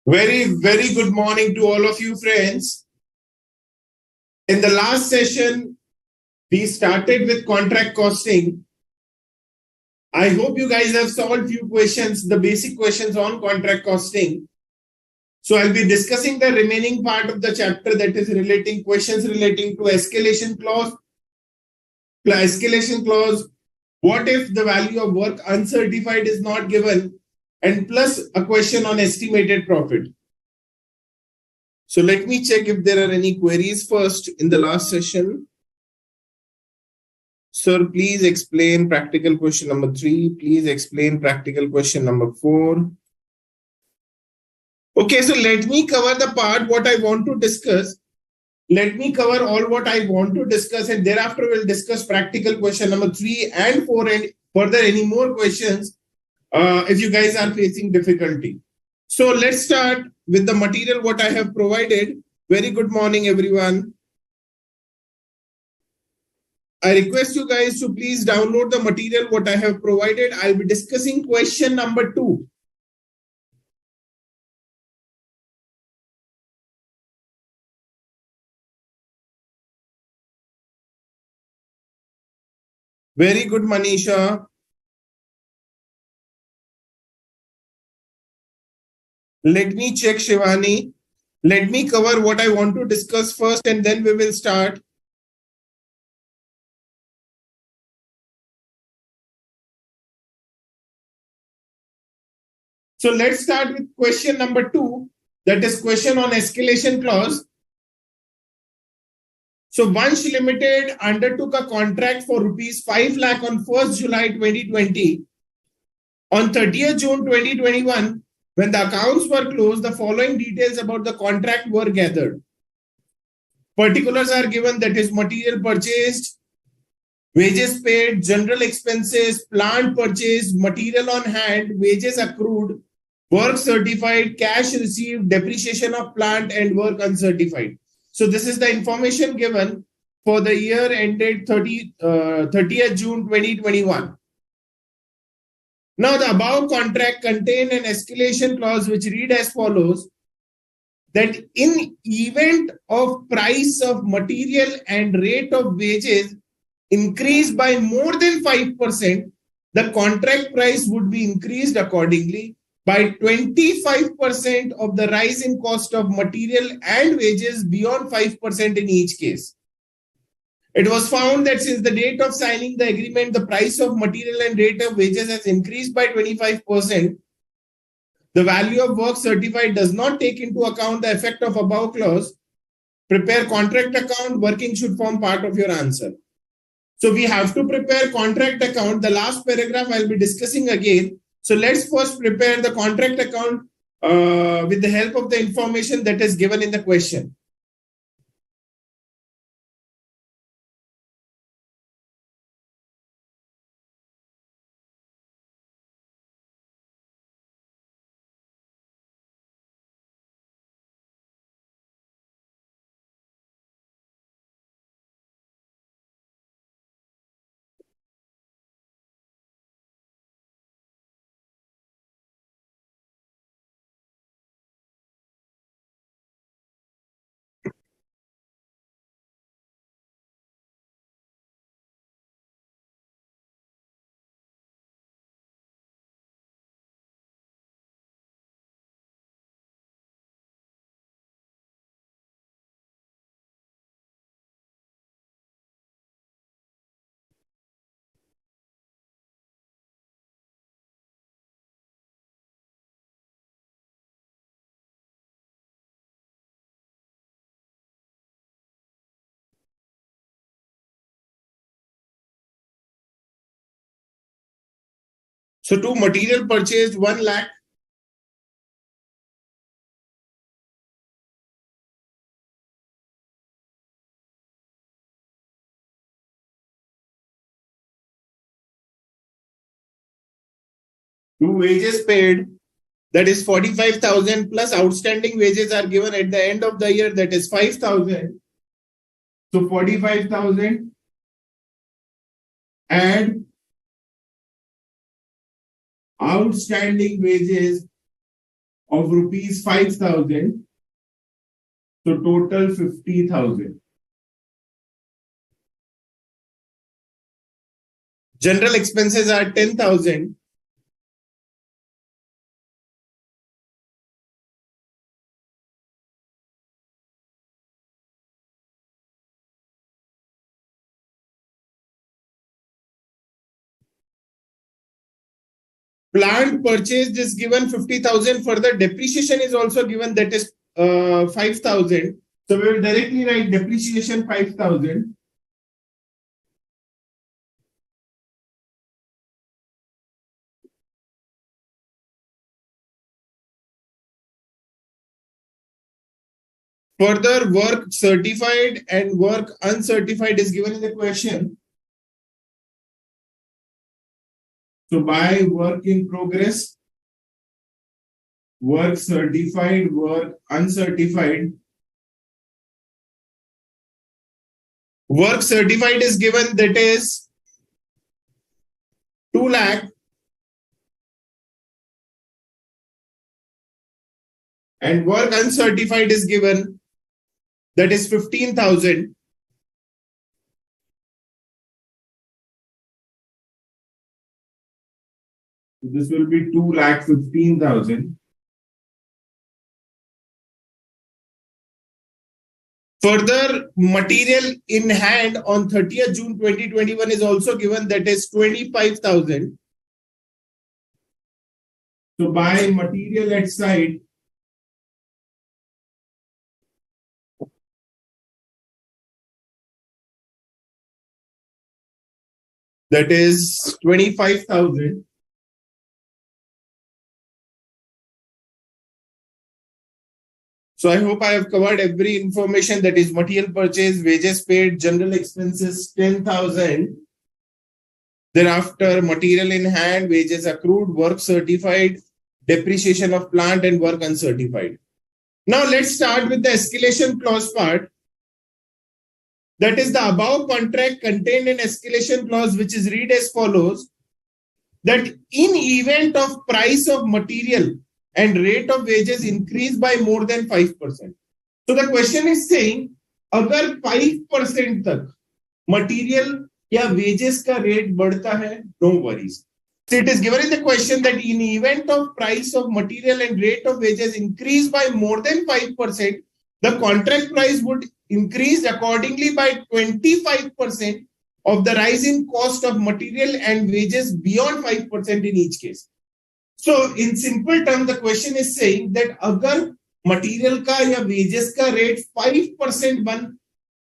Very good morning to all of you, friends. In the last session, we started with contract costing. I hope you guys have solved few questions, the basic questions on contract costing. So I'll be discussing the remaining part of the chapter, that is questions relating to escalation clause. What if the value of work uncertified is not given, and plus a question on estimated profit. So let me check if there are any queries first in the last session. Sir, please explain practical question number 3. Please explain practical question number 4. Okay, so let me cover the part what I want to discuss. Let me cover all what I want to discuss, and thereafter we'll discuss practical question number 3 and 4 and further any more questions if you guys are facing difficulty. So let's start with the material what I have provided. Very good morning, everyone. I request you guys to please download the material what I have provided. I'll be discussing question number 2. Very good, Manisha. Let me check, Shivani. Let me cover what I want to discuss first and then we will start. So let's start with question number 2. That is question on escalation clause. So Vansh Limited undertook a contract for rupees 5 lakh on 1st July 2020. On 30th June 2021, when the accounts were closed, the following details about the contract were gathered. Particulars are given, that is material purchased, wages paid, general expenses, plant purchased, material on hand, wages accrued, work certified, cash received, depreciation of plant and work uncertified. So this is the information given for the year ended 30th June 2021. Now the above contract contain an escalation clause which read as follows, that in event of price of material and rate of wages increase by more than 5%, the contract price would be increased accordingly by 25% of the rise in cost of material and wages beyond 5% in each case. It was found that since the date of signing the agreement, the price of material and rate of wages has increased by 25%. The value of work certified does not take into account the effect of above clause. Prepare contract account. Working should form part of your answer. So we have to prepare contract account. The last paragraph I'll be discussing again. So let's first prepare the contract account with the help of the information that is given in the question. So to material purchased 1 lakh. To wages paid, that is 45,000 plus outstanding wages are given at the end of the year, that is 5,000. So 45,000 and outstanding wages of rupees 5,000. So total 50,000. General expenses are 10,000. Plant purchased is given 50,000. Further depreciation is also given, that is 5,000. So we will directly write depreciation 5,000. Further, work certified and work uncertified is given in the question. So by work in progress, work certified, work uncertified. Work certified is given, that is 2 lakh. And work uncertified is given, that is 15,000. This will be 2,15,000. Further, material in hand on 30th June 2021 is also given, that is 25,000. So by material at site, that is 25,000. So I hope I have covered every information, that is material purchase, wages paid, general expenses 10,000. Thereafter, material in hand, wages accrued, work certified, depreciation of plant and work uncertified. Now let's start with the escalation clause part. That is the above contract contained in escalation clause, which is read as follows, that in event of price of material and rate of wages increase by more than 5%. So the question is saying, अगर 5% तक material या wages का rate बढ़ता है, no worries. So it is given in the question that in event of price of material and rate of wages increase by more than 5%, the contract price would increase accordingly by 25% of the rise in cost of material and wages beyond 5% in each case. So in simple terms, the question is saying that अगर material का या wages का rate 5%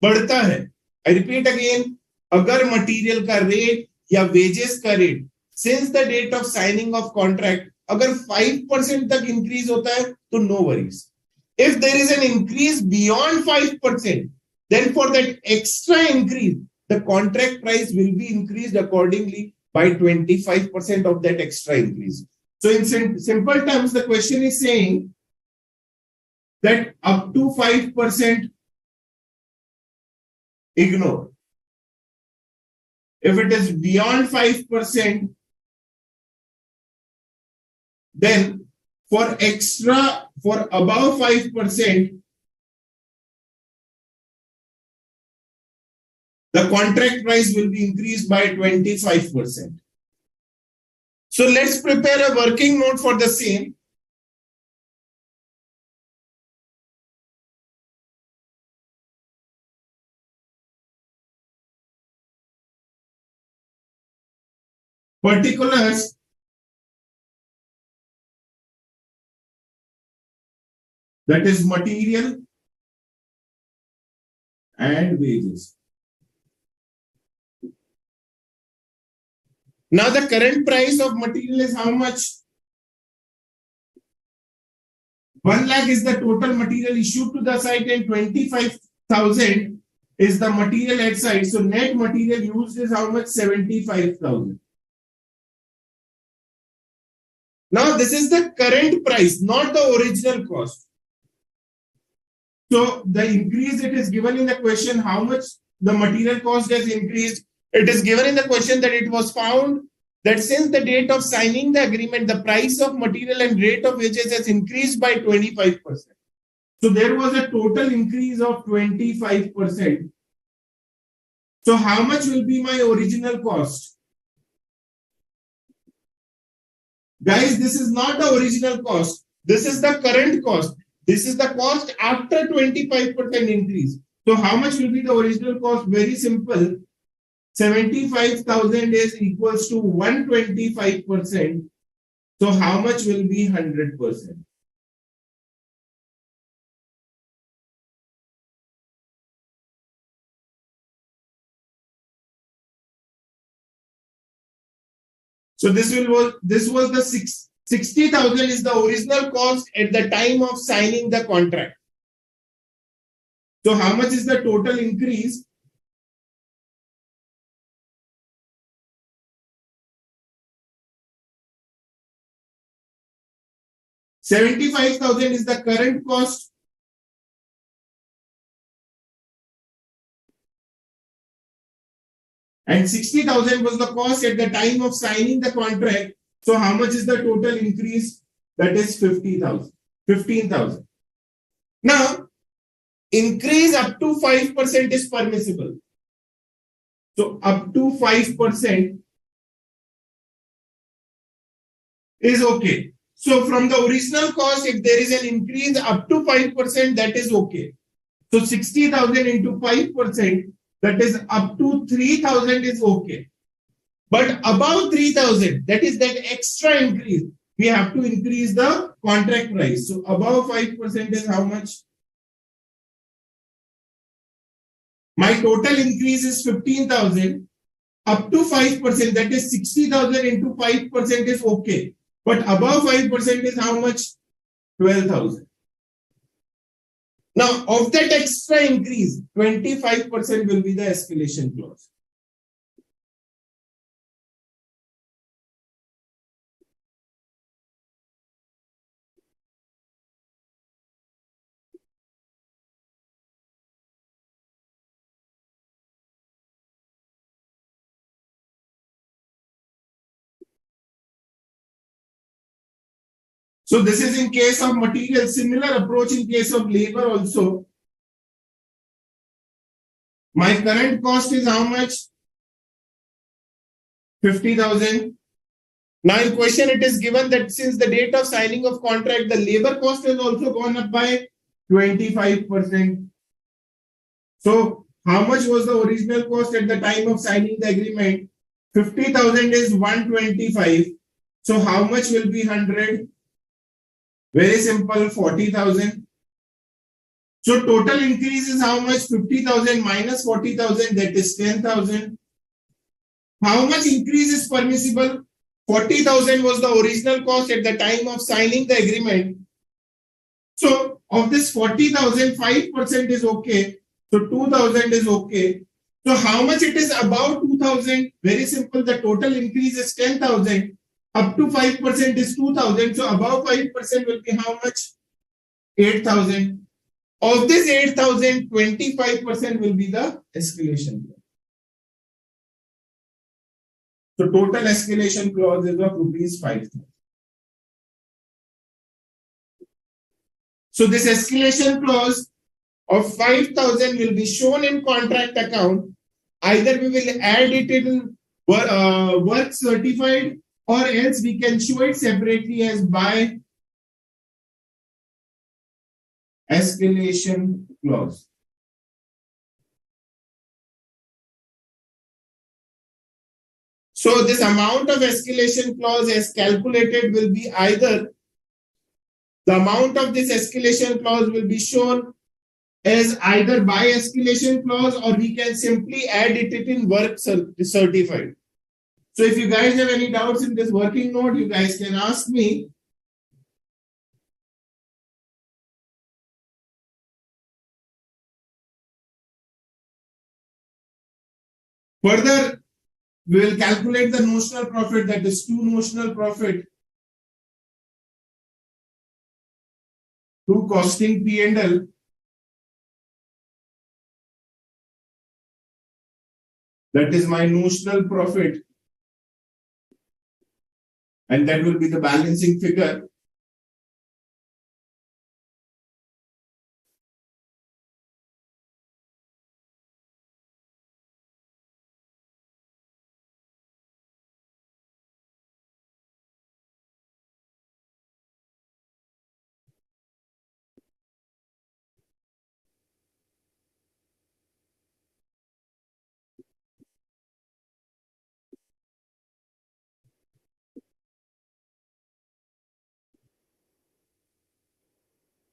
बढ़ता है, I repeat again, अगर material का rate या wages का rate since the date of signing of contract अगर 5% तक increase होता है, तो no worries. If there is an increase beyond 5%, then for that extra increase, the contract price will be increased accordingly by 25% of that extra increase. So in simple terms, the question is saying that up to 5% ignore. If it is beyond 5%, then for above 5%, the contract price will be increased by 25%. So let's prepare a working note for the same. Particulars that is material and wages. Now the current price of material is how much? 1 lakh is the total material issued to the site and 25,000 is the material at site. So net material used is how much? 75,000. Now this is the current price, not the original cost. So the increase, it is given in the question how much the material cost has increased. It is given in the question that it was found that since the date of signing the agreement, the price of material and rate of wages has increased by 25%. So there was a total increase of 25%. So how much will be my original cost? Guys, this is not the original cost. This is the current cost. This is the cost after 25% increase. So how much will be the original cost? Very simple. 75,000 is equals to 125%. So how much will be 100%? So this was the 60,000 is the original cost at the time of signing the contract. So how much is the total increase? $75,000 is the current cost. And 60,000 was the cost at the time of signing the contract. So how much is the total increase? That is 50,000, 15,000. Now, increase up to 5% is permissible. So up to 5% is okay. So from the original cost, if there is an increase up to 5%, that is okay. So 60,000 into 5%, that is up to 3,000 is okay. But above 3,000, that is that extra increase, we have to increase the contract price. So above 5% is how much? My total increase is 15,000. Up to 5%, that is 60,000 into 5% is okay. But above 5% is how much? 12,000. Now, of that extra increase, 25% will be the escalation clause. So this is in case of material, similar approach in case of labor also. My current cost is how much? 50,000. Now in question it is given that since the date of signing of contract, the labor cost has also gone up by 25%. So how much was the original cost at the time of signing the agreement? 50,000 is 125. So how much will be 100? Very simple, 40,000. So total increase is how much? 50,000 minus 40,000, that is 10,000. How much increase is permissible? 40,000 was the original cost at the time of signing the agreement. So of this 40,000, 5% is okay. So 2,000 is okay. So how much it is above 2,000? Very simple, the total increase is 10,000. Up to 5% is 2,000. So above 5% will be how much? 8,000. Of this 8,000, 25% will be the escalation clause. So total escalation clause is of rupees 5,000. So this escalation clause of 5,000 will be shown in contract account. Either we will add it in work certified, or else we can show it separately as by escalation clause. So this amount of escalation clause as calculated will be either the amount of this escalation clause will be shown as either by escalation clause, or we can simply add it in work certified. So if you guys have any doubts in this working note, you guys can ask me. Further, we will calculate the notional profit, that is 2 notional profit to costing P&L. That is my notional profit and that will be the balancing figure.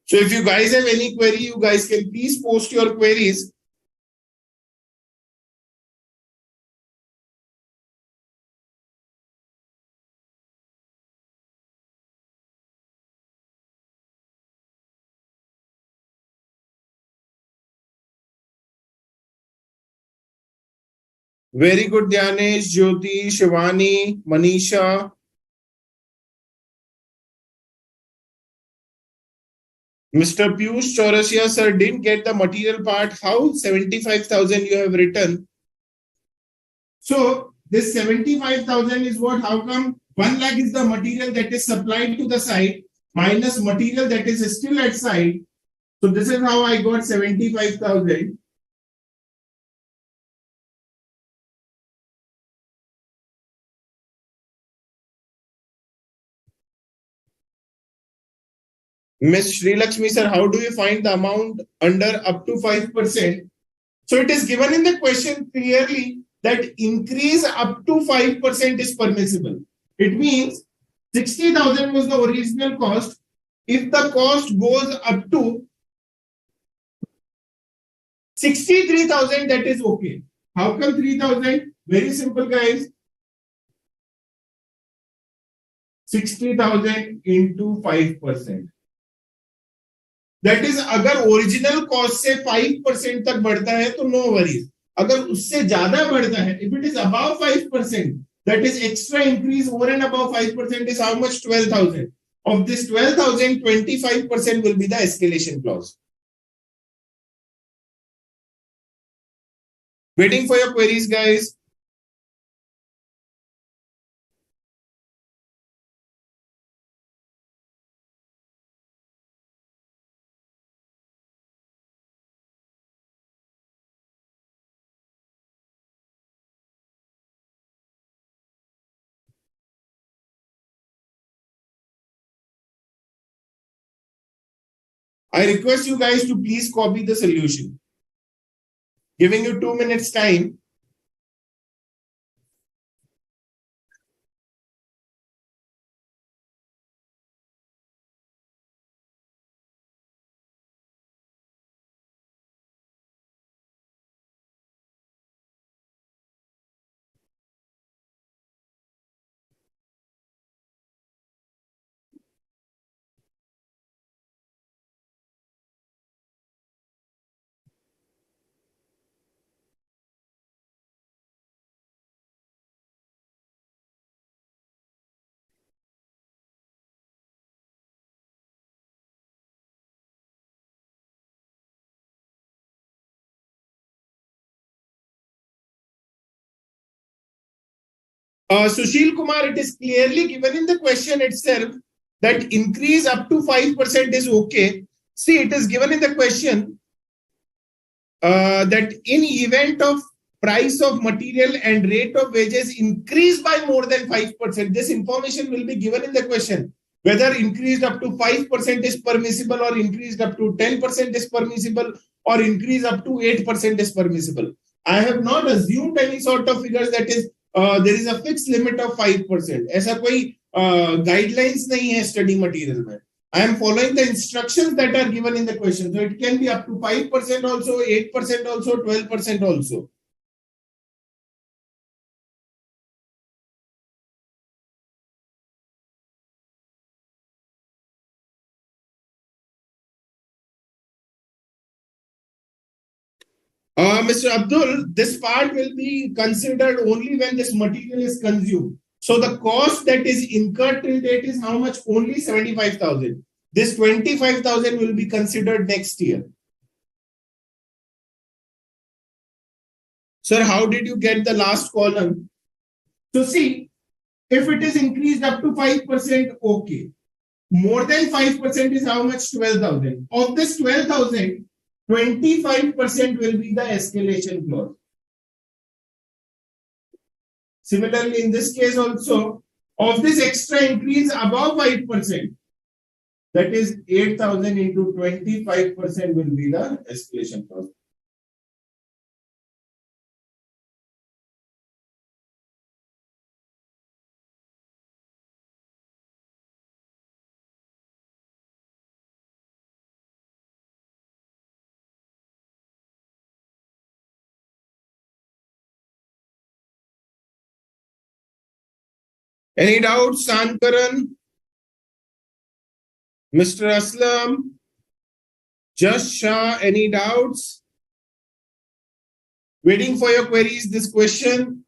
So if you guys have any query, you guys can please post your queries. Very good, Dhyanesh, Jyoti, Shivani, Manisha. Mr. Piyush Chaurasia sir didn't get the material part. How 75,000 you have written? So this 75,000 is what? How come 1 lakh is the material that is supplied to the site minus material that is still at site. So this is how I got 75,000. Ms. Sri Lakshmi sir, how do you find the amount under up to 5%? So it is given in the question clearly that increase up to 5% is permissible. It means 60,000 was the original cost. If the cost goes up to 63,000, that is okay. How come 3,000? Very simple, guys. 60,000 into 5%. That is, अगर original cost से 5% तक बढ़ता है तो no worries. अगर उससे ज्यादा बढ़ता है, if it is above 5%, that is extra increase over and above 5% is how much? 12,000. Of this 12,000, 25% will be the escalation clause. Waiting for your queries, guys. I request you guys to please copy the solution. Giving you 2 minutes time. Sushil Kumar, it is clearly given in the question itself that increase up to 5% is okay. See, it is given in the question that in event of price of material and rate of wages increase by more than 5%, this information will be given in the question. Whether increased up to 5% is permissible or increased up to 10% is permissible or increase up to 8% is permissible. I have not assumed any sort of figures that is there is a fixed limit of 5%. ऐसा कोई guidelines नहीं है study material में. I am following the instructions that are given in the question. So it can be up to 5% also, 8% also, 12% also. Mr. Abdul, this part will be considered only when this material is consumed. So the cost that is incurred till date is how much? Only 75,000. This 25,000 will be considered next year. Sir, how did you get the last column? So see, If it is increased up to 5%, okay. More than 5% is how much? 12,000. Of this 12,000, 25% will be the escalation clause. Similarly, in this case also, of this extra increase above 5%, that is 8,000 into 25% will be the escalation clause. Any doubts, Sankaran? Mr. Aslam? Just Shah, any doubts? Waiting for your queries. This question,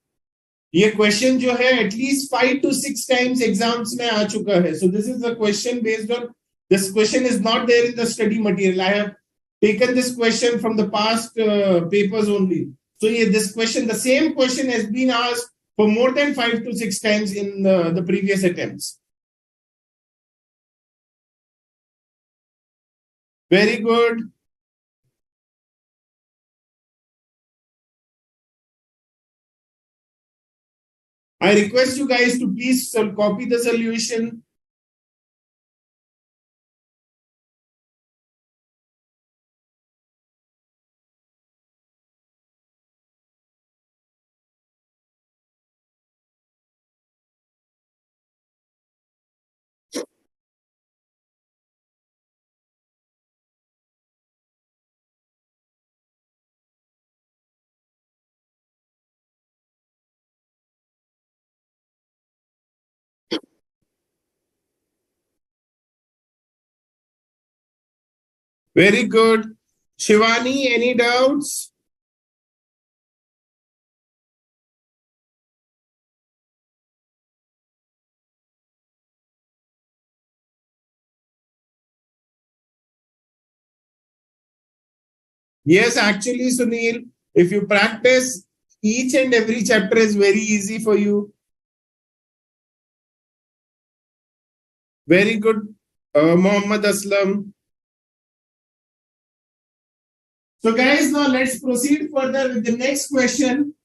ये question जो है at least 5 to 6 times exams में आ चुका है. So this is the question based on, this question is not there in the study material. I have taken this question from the past papers only. So this question, the same question has been asked for more than 5 to 6 times in the previous attempts. Very good. I request you guys to please copy the solution. Very good. Shivani, any doubts? Yes, actually, Sunil, if you practice, each and every chapter is very easy for you. Very good, Muhammad Aslam. So guys, now let's proceed further with the next question.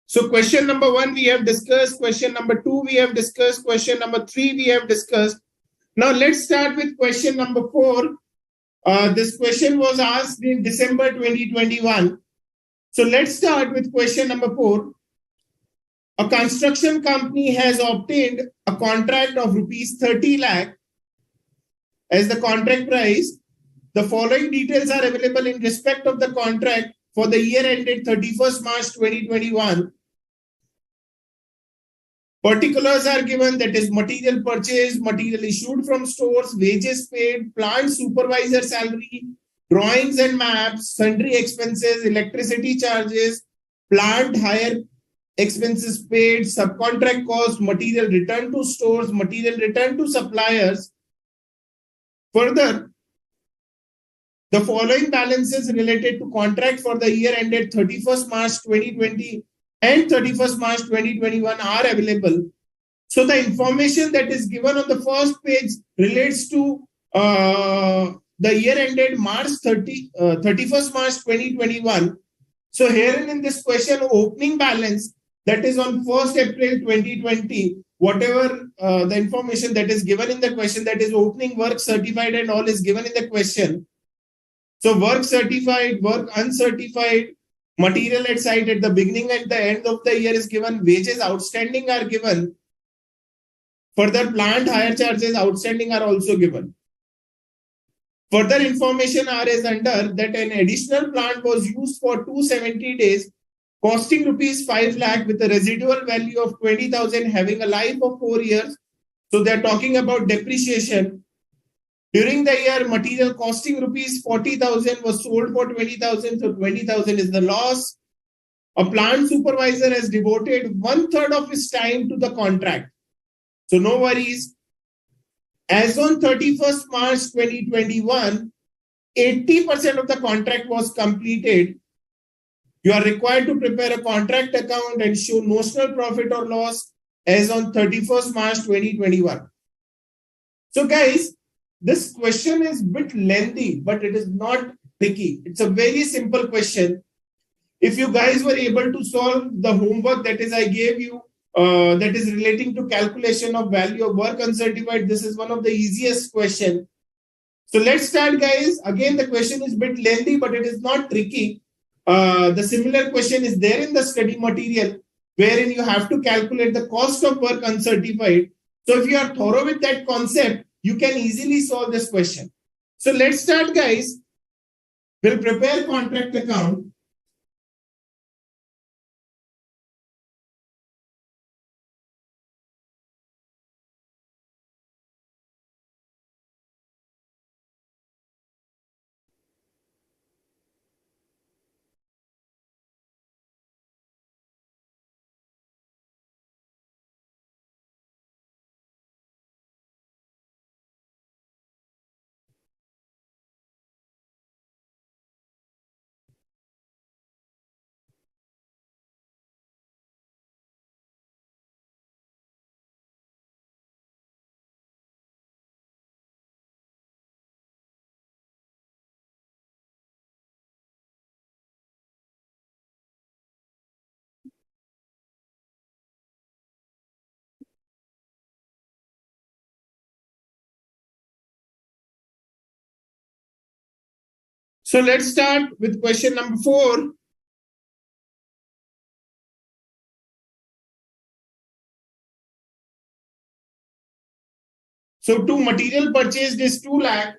So question number 1 we have discussed, question number 2 we have discussed, question number 3 we have discussed. Now let's start with question number 4. This question was asked in December 2021. So let's start with question number 4. A construction company has obtained a contract of rupees 30 lakh as the contract price. The following details are available in respect of the contract for the year ended 31st March 2021. Particulars are given, that is material purchased, material issued from stores, wages paid, plant supervisor salary, drawings and maps, sundry expenses, electricity charges, plant hire expenses paid, subcontract cost, material returned to stores, material returned to suppliers. Further, the following balances related to contract for the year ended 31st March 2020 and 31st March 2021 are available. So the information that is given on the first page relates to the year ended March 31st March 2021. So herein in this question, opening balance, that is on 1st April 2020, whatever the information that is given in the question, that is opening, work certified and all is given in the question. So work certified, work uncertified, material at site at the beginning and the end of the year is given, wages outstanding are given. Further, plant hire charges outstanding are also given. Further information are as under that an additional plant was used for 270 days, costing rupees 5 lakh with a residual value of 20,000, having a life of 4 years. So they are talking about depreciation. During the year, material costing rupees 40,000 was sold for 20,000. So 20,000 is the loss. A plant supervisor has devoted 1/3 of his time to the contract. So no worries. As on 31st March 2021, 80% of the contract was completed. You are required to prepare a contract account and show notional profit or loss as on 31st March 2021. So guys, this question is a bit lengthy, but it is not tricky. It's a very simple question. If you guys were able to solve the homework that is I gave you, that is relating to calculation of value of work uncertified, this is one of the easiest question. So let's start, guys. Again, the question is a bit lengthy, but it is not tricky. The similar question is there in the study material, wherein you have to calculate the cost of work uncertified. So if you are thorough with that concept, you can easily solve this question. So let's start, guys. We'll prepare contract account. So let's start with question number 4. So to material purchased is 2 lakh.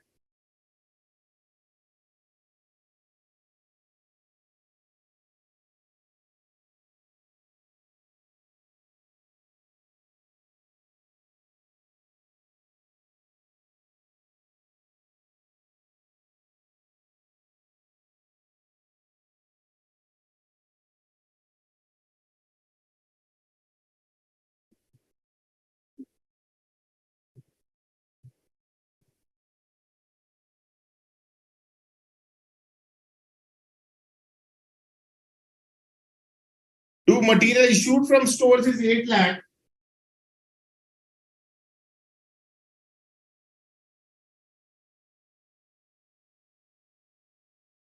To material issued from stores is 8 lakh.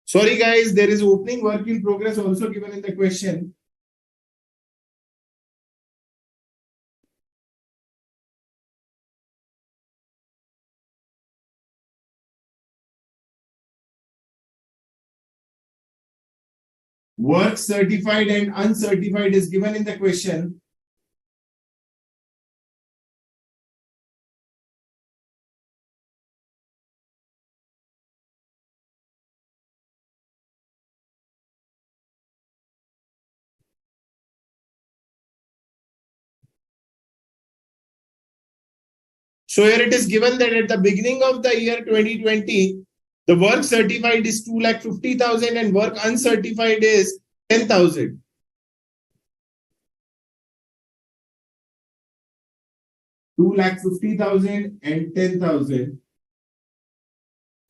Sorry guys, there is opening work in progress also given in the question. Work certified and uncertified is given in the question. So here it is given that at the beginning of the year 2020, the work certified is 2,50,000 and work uncertified is 10,000. 2,50,000 and 10,000.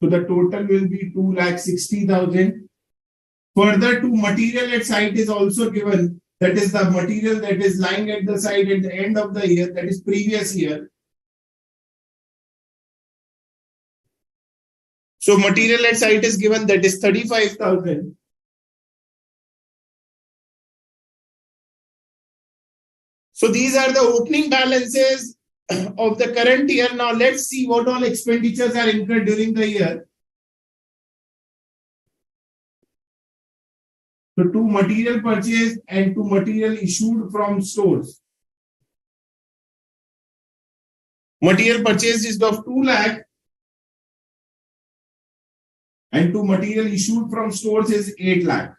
So the total will be 2,60,000. Further, to material at site is also given. That is the material that is lying at the site at the end of the year, that is previous year. So material at site is given, that is 35,000. So these are the opening balances of the current year. Now let's see what all expenditures are incurred during the year. So to material purchased and to material issued from stores. Material purchased is of 2 lakh and to material issued from stores is 8 lakh.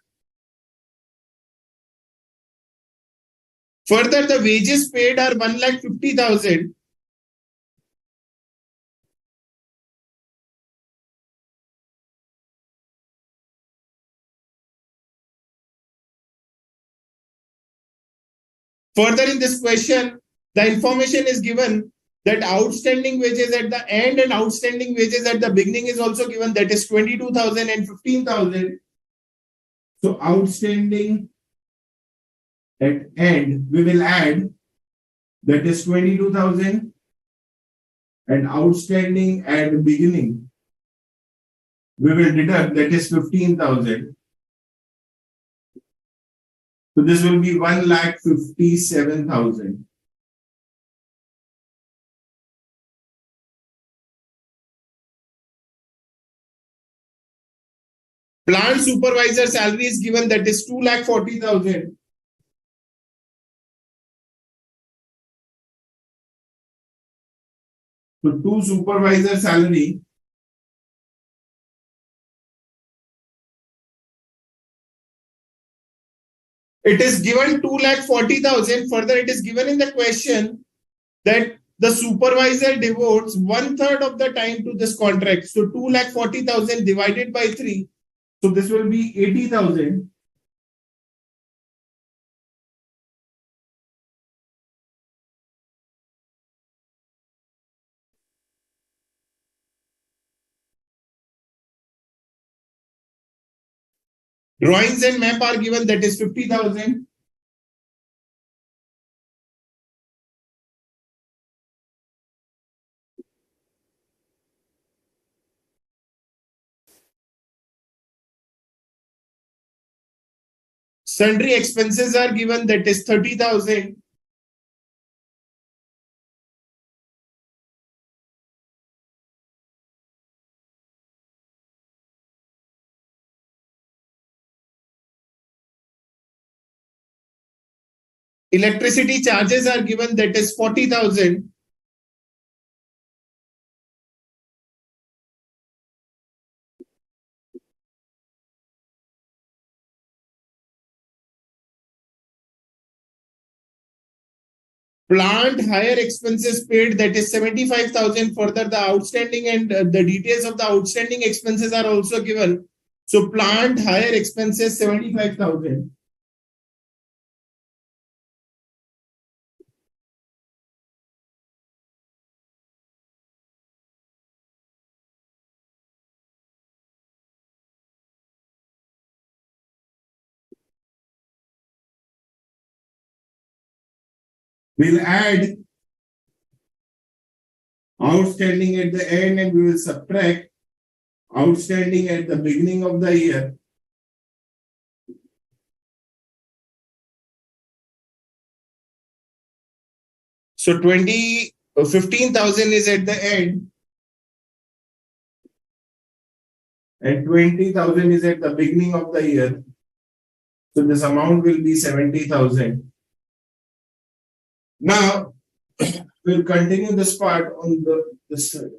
Further, the wages paid are 1,50,000. Further in this question, the information is given that outstanding wages at the end and outstanding wages at the beginning is also given, that is 22,000 and 15,000. So outstanding at end we will add, that is 22,000, and outstanding at beginning we will deduct, that is 15,000. So this will be 1,57,000. Plant supervisor salary is given, that is 2,40,000. So two supervisor salary, it is given 2,40,000. Further, it is given in the question that the supervisor devotes 1/3 of the time to this contract. So 2,40,000 divided by 3. So this will be 80,000. Drawings and map are given, that is 50,000. Sundry expenses are given, that is 30,000. Electricity charges are given, that is 40,000. Plant hire expenses paid, that is 75,000. Further, the outstanding and the details of the outstanding expenses are also given. So plant hire expenses 75,000. We'll add outstanding at the end and we will subtract outstanding at the beginning of the year. So 15,000 is at the end and 20,000 is at the beginning of the year. So this amount will be 70,000. Now we'll continue this part on this side.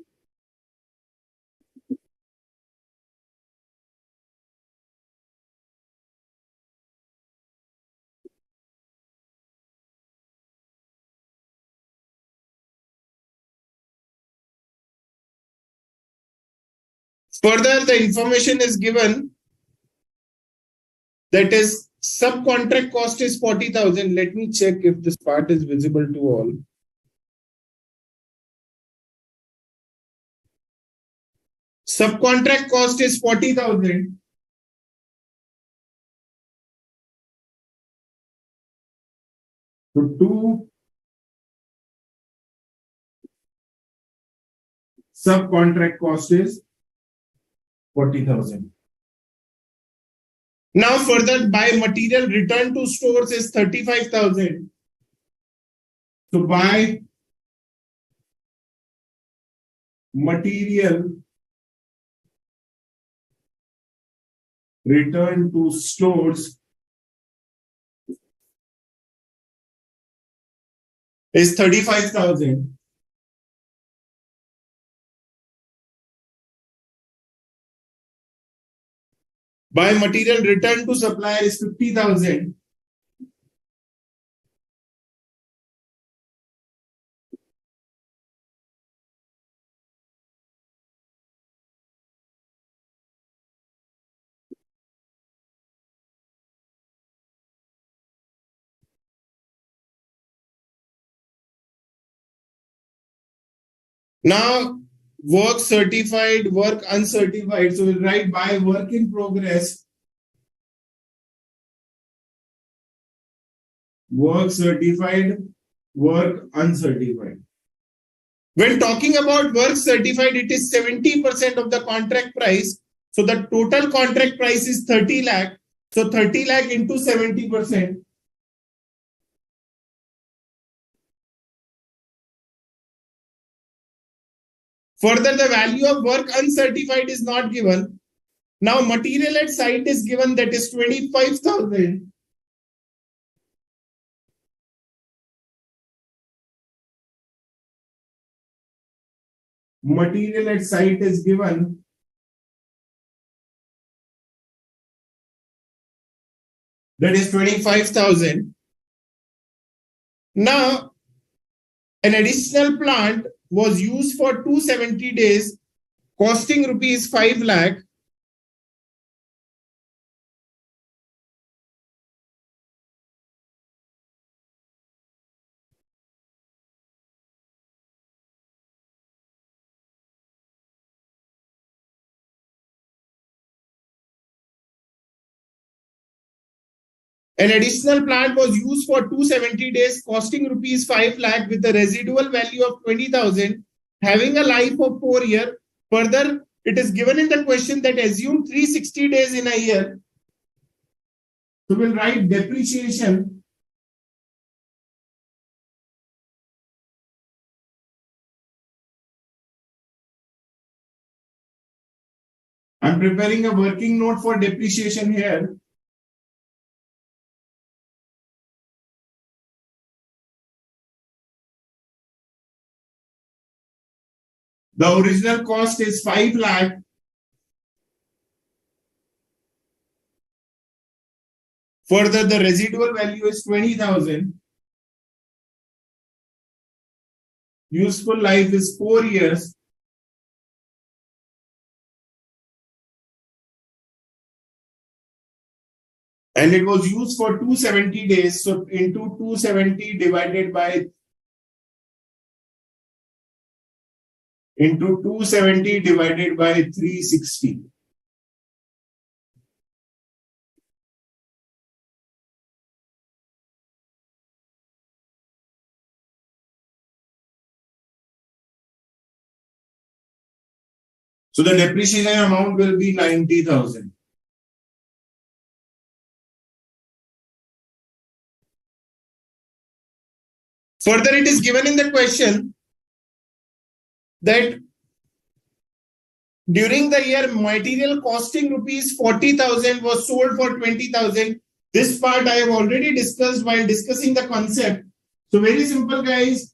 Further, the information is given, that is subcontract cost is 40,000. Let me check if this part is visible to all. Subcontract cost is 40,000. So two subcontract cost is 40,000. Now further, buy material return to stores is 35,000. So buy material return to stores is 35,000. Buy material return to supplier is 50,000. Now, work certified, work uncertified. So we'll write by work in progress, work certified, work uncertified. When talking about work certified, it is 70% of the contract price. So the total contract price is 30 lakh. So 30 lakh into 70%. Further, the value of work uncertified is not given. Now, material at site is given, that is 25,000. Material at site is given, that is 25,000. Now, an additional plant was used for 270 days, costing rupees 5 lakh. An additional plant was used for 270 days, costing rupees 5 lakh with a residual value of 20,000, having a life of 4 years. Further, it is given in the question that assume 360 days in a year. So we'll write depreciation. I'm preparing a working note for depreciation here. The original cost is 5 lakh. Further, the residual value is 20,000. Useful life is 4 years. And it was used for 270 days. So into 270 divided by 360. So the depreciation amount will be 90,000. Further, it is given in the question that during the year material costing rupees 40,000 was sold for 20,000. This part I have already discussed while discussing the concept. So very simple, guys.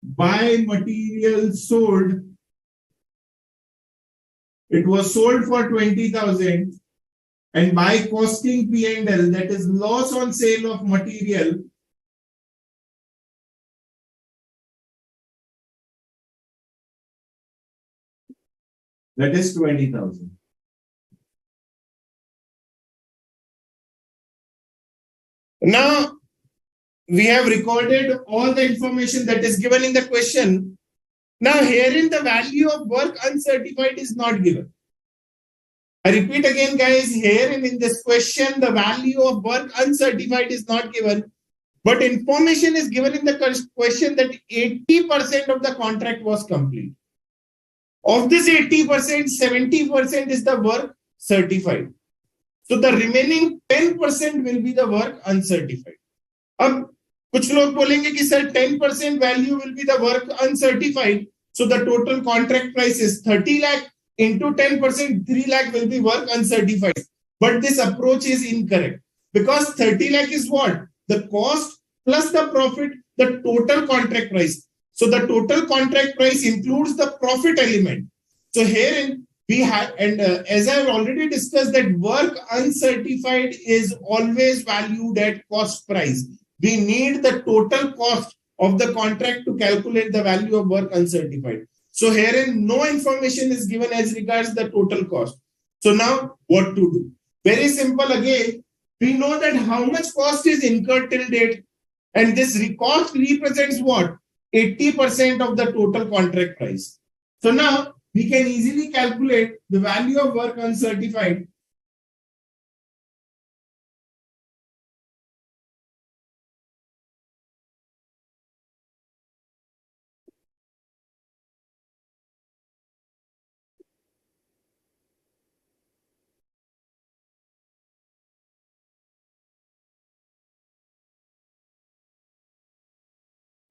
By material sold, it was sold for 20,000, and by costing P&L, that is loss on sale of material, that is 20,000. Now, we have recorded all the information that is given in the question. Now, herein the value of work uncertified is not given. I repeat again, guys, herein in this question, the value of work uncertified is not given, but information is given in the question that 80% of the contract was complete. Of this 80%, 70% is the work certified. So the remaining 10% will be the work uncertified. अब कुछ लोग बोलेंगे कि sir 10% value will be the work uncertified. So the total contract price is 30 lakh into 10%, 3 lakh will be work uncertified. But this approach is incorrect because 30 lakh is what? The cost plus the profit, the total contract price. So the total contract price includes the profit element. So herein we have, and as I have already discussed, that work uncertified is always valued at cost price. We need the total cost of the contract to calculate the value of work uncertified. So herein no information is given as regards the total cost. So now what to do? Very simple again. We know that how much cost is incurred till date. And this cost represents what? 80% of the total contract price. So now we can easily calculate the value of work uncertified.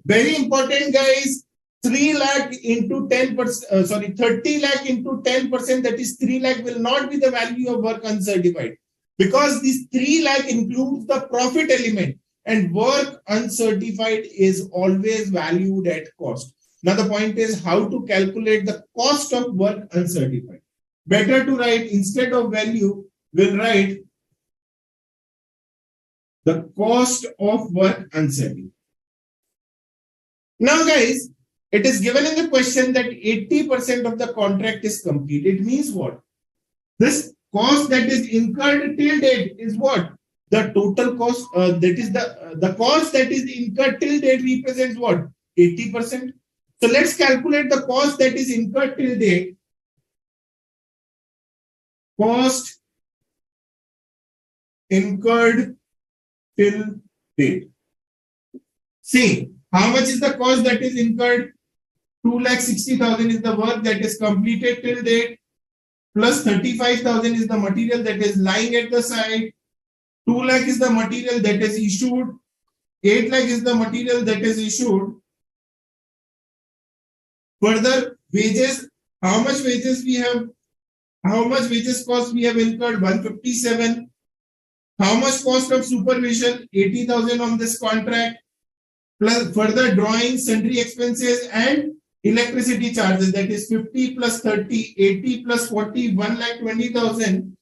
Very important, guys. 3 lakh into 10%, 30 lakh into 10%, that is 3 lakh will not be the value of work uncertified, because this 3 lakh includes the profit element, and work uncertified is always valued at cost. Now the point is how to calculate the cost of work uncertified. Better to write, instead of value, we'll write the cost of work uncertified. Now guys, it is given in the question that 80% of the contract is complete. It means what? This cost that is incurred till date is what? The total cost, that is the cost that is incurred till date represents what? 80%. So let's calculate the cost that is incurred till date. Cost incurred till date. See, how much is the cost that is incurred? 2,60,000 is the work that is completed till date, plus 35,000 is the material that is lying at the site. 2 lakh is the material that is issued. 8 lakh is the material that is issued. Further, wages, how much wages we have? How much wages cost we have incurred? 157. How much cost of supervision? 80,000 on this contract. Plus further drawing, sundry expenses and electricity charges, that is 50 plus 30, 80 plus 40, 1,20,000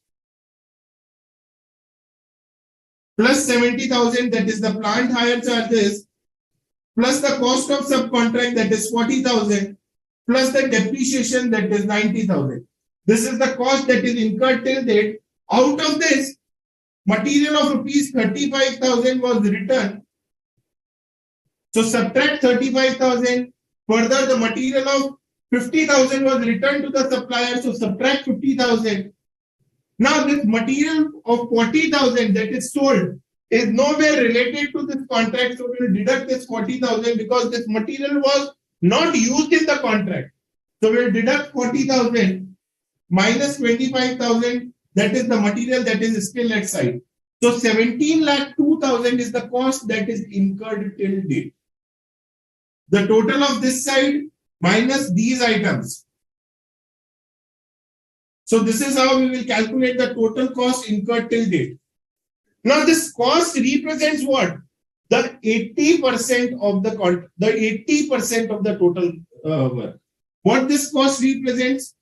plus 70,000, that is the plant hire charges, plus the cost of subcontract, that is 40,000, plus the depreciation, that is 90,000. This is the cost that is incurred till date. Out of this, material of rupees 35,000 was returned. So subtract 35,000. Further, the material of 50,000 was returned to the supplier. So subtract 50,000. Now this material of 40,000 that is sold is nowhere related to this contract. So we will deduct this 40,000 because this material was not used in the contract. So we will deduct 40,000 minus 25,000. That is the material that is still at site. So 17,02,000 is the cost that is incurred till date. The total of this side minus these items. So this is how we will calculate the total cost incurred till date. Now this cost represents what? The 80% of the 80% of the total work. What this cost represents?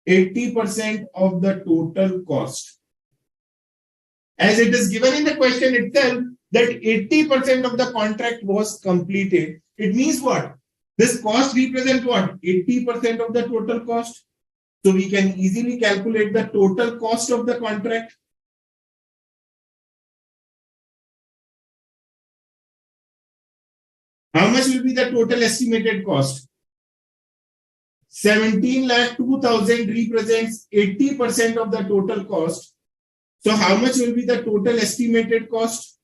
80% of the total cost. As it is given in the question itself, that 80% of the contract was completed. It means what? This cost represents what? 80% of the total cost. So we can easily calculate the total cost of the contract. How much will be the total estimated cost? 17,02,000 represents 80% of the total cost. So how much will be the total estimated cost?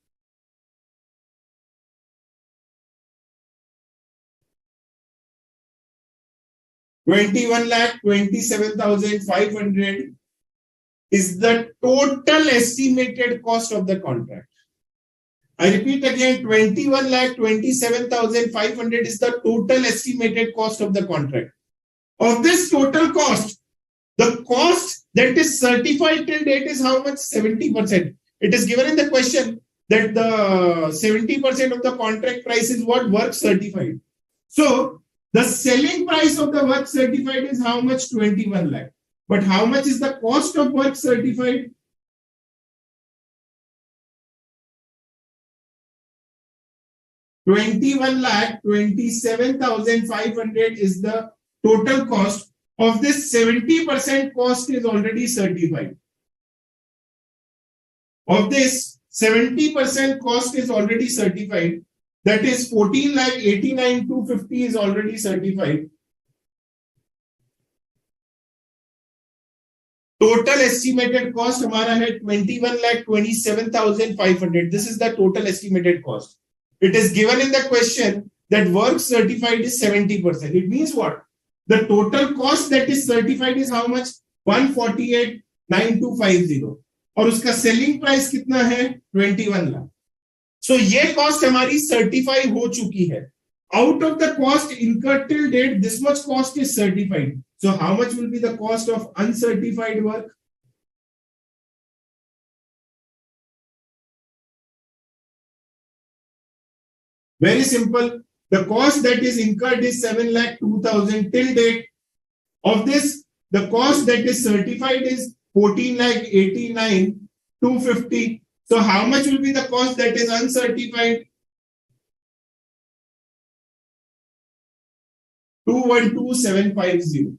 21,27,500 is the total estimated cost of the contract. I repeat again, 21,27,500 is the total estimated cost of the contract. Of this total cost, the cost that is certified till date is how much? 70%. It is given in the question that the 70% of the contract price is what? Work certified. So the selling price of the work certified is how much? 21 lakh. But how much is the cost of work certified? $21,27,500 is the total cost. Of this, 70% cost is already certified. Of this, 70% cost is already certified. That is 14,89,250 is already certified. Total estimated cost हमारा है 21,27,500. This is the total estimated cost. It is given in the question that work certified is 70%. It means what? The total cost that is certified is how much? 148,9250. और उसका selling price कितना है? 21 lakh. So ये cost हमारी certify हो चुकी है. Out of the cost incurred till date, this much cost is certified. So how much will be the cost of uncertified work? Very simple. The cost that is incurred is 7,02,000 till date. Of this, the cost that is certified is 14,89,250. So how much will be the cost that is uncertified? 212,750.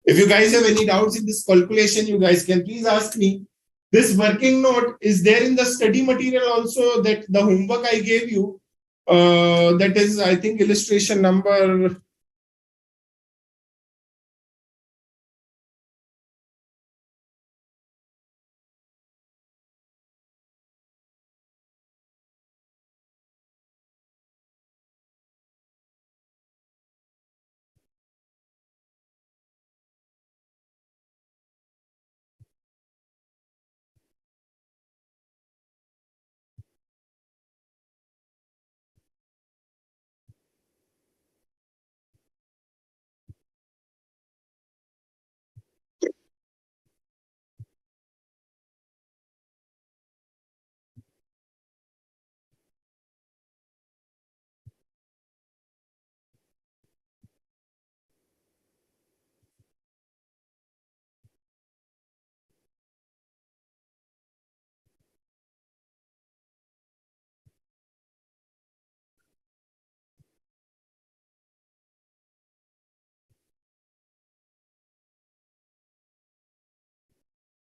If you guys have any doubts in this calculation, you guys can please ask me. This working note is there in the study material also, that the homework I gave you. That is, I think, illustration number.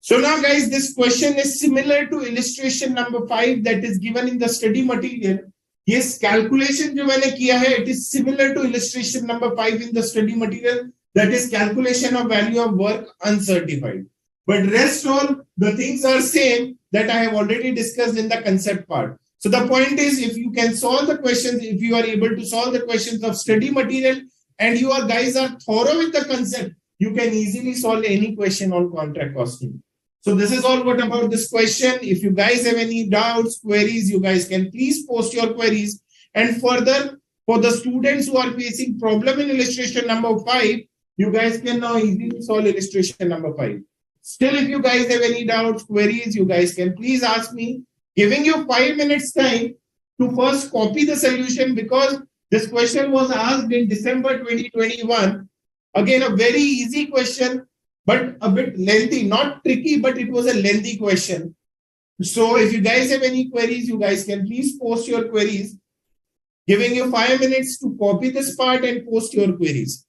So now, guys, this question is similar to illustration number 5 that is given in the study material. Yes, calculation जो मैंने किया है, it is similar to illustration number 5 in the study material. That is calculation of value of work uncertified. But rest all the things are same that I have already discussed in the concept part. So the point is, if you can solve the questions, if you are able to solve the questions of study material and you guys are thorough with the concept, you can easily solve any question on contract costing. So this is all what about this question. If you guys have any doubts, queries, you guys can please post your queries. And further, for the students who are facing problem in illustration number 5, you guys can now easily solve illustration number 5. Still, if you guys have any doubts, queries, you guys can please ask me. Giving you 5 minutes time to first copy the solution, because this question was asked in December 2021. Again, a very easy question, but a bit lengthy, not tricky, but it was a lengthy question. So if you guys have any queries, you guys can please post your queries. Giving you 5 minutes to copy this part and post your queries.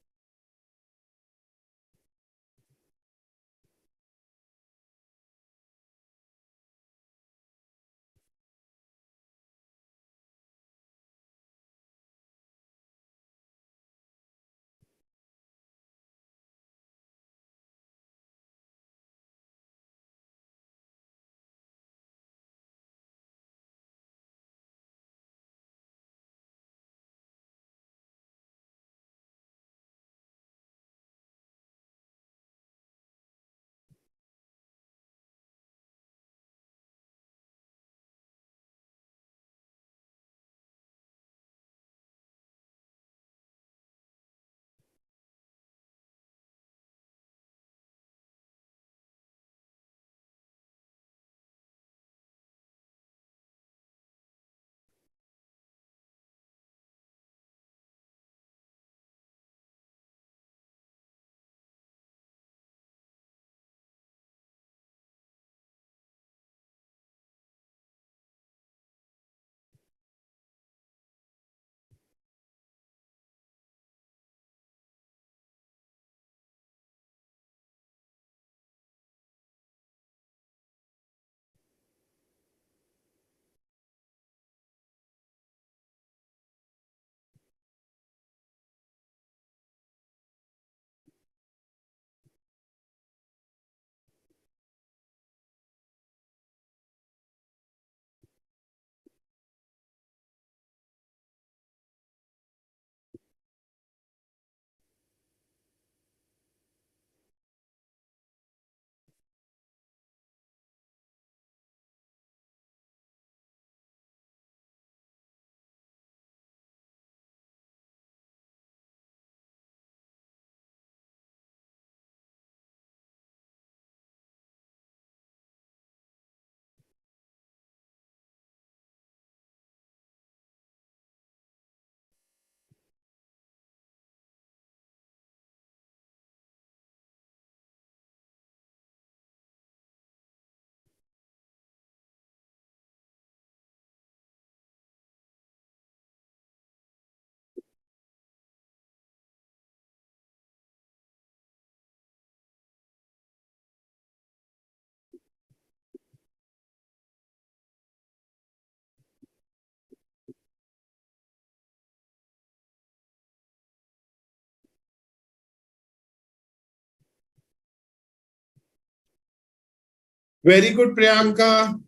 Very good, Priyanka.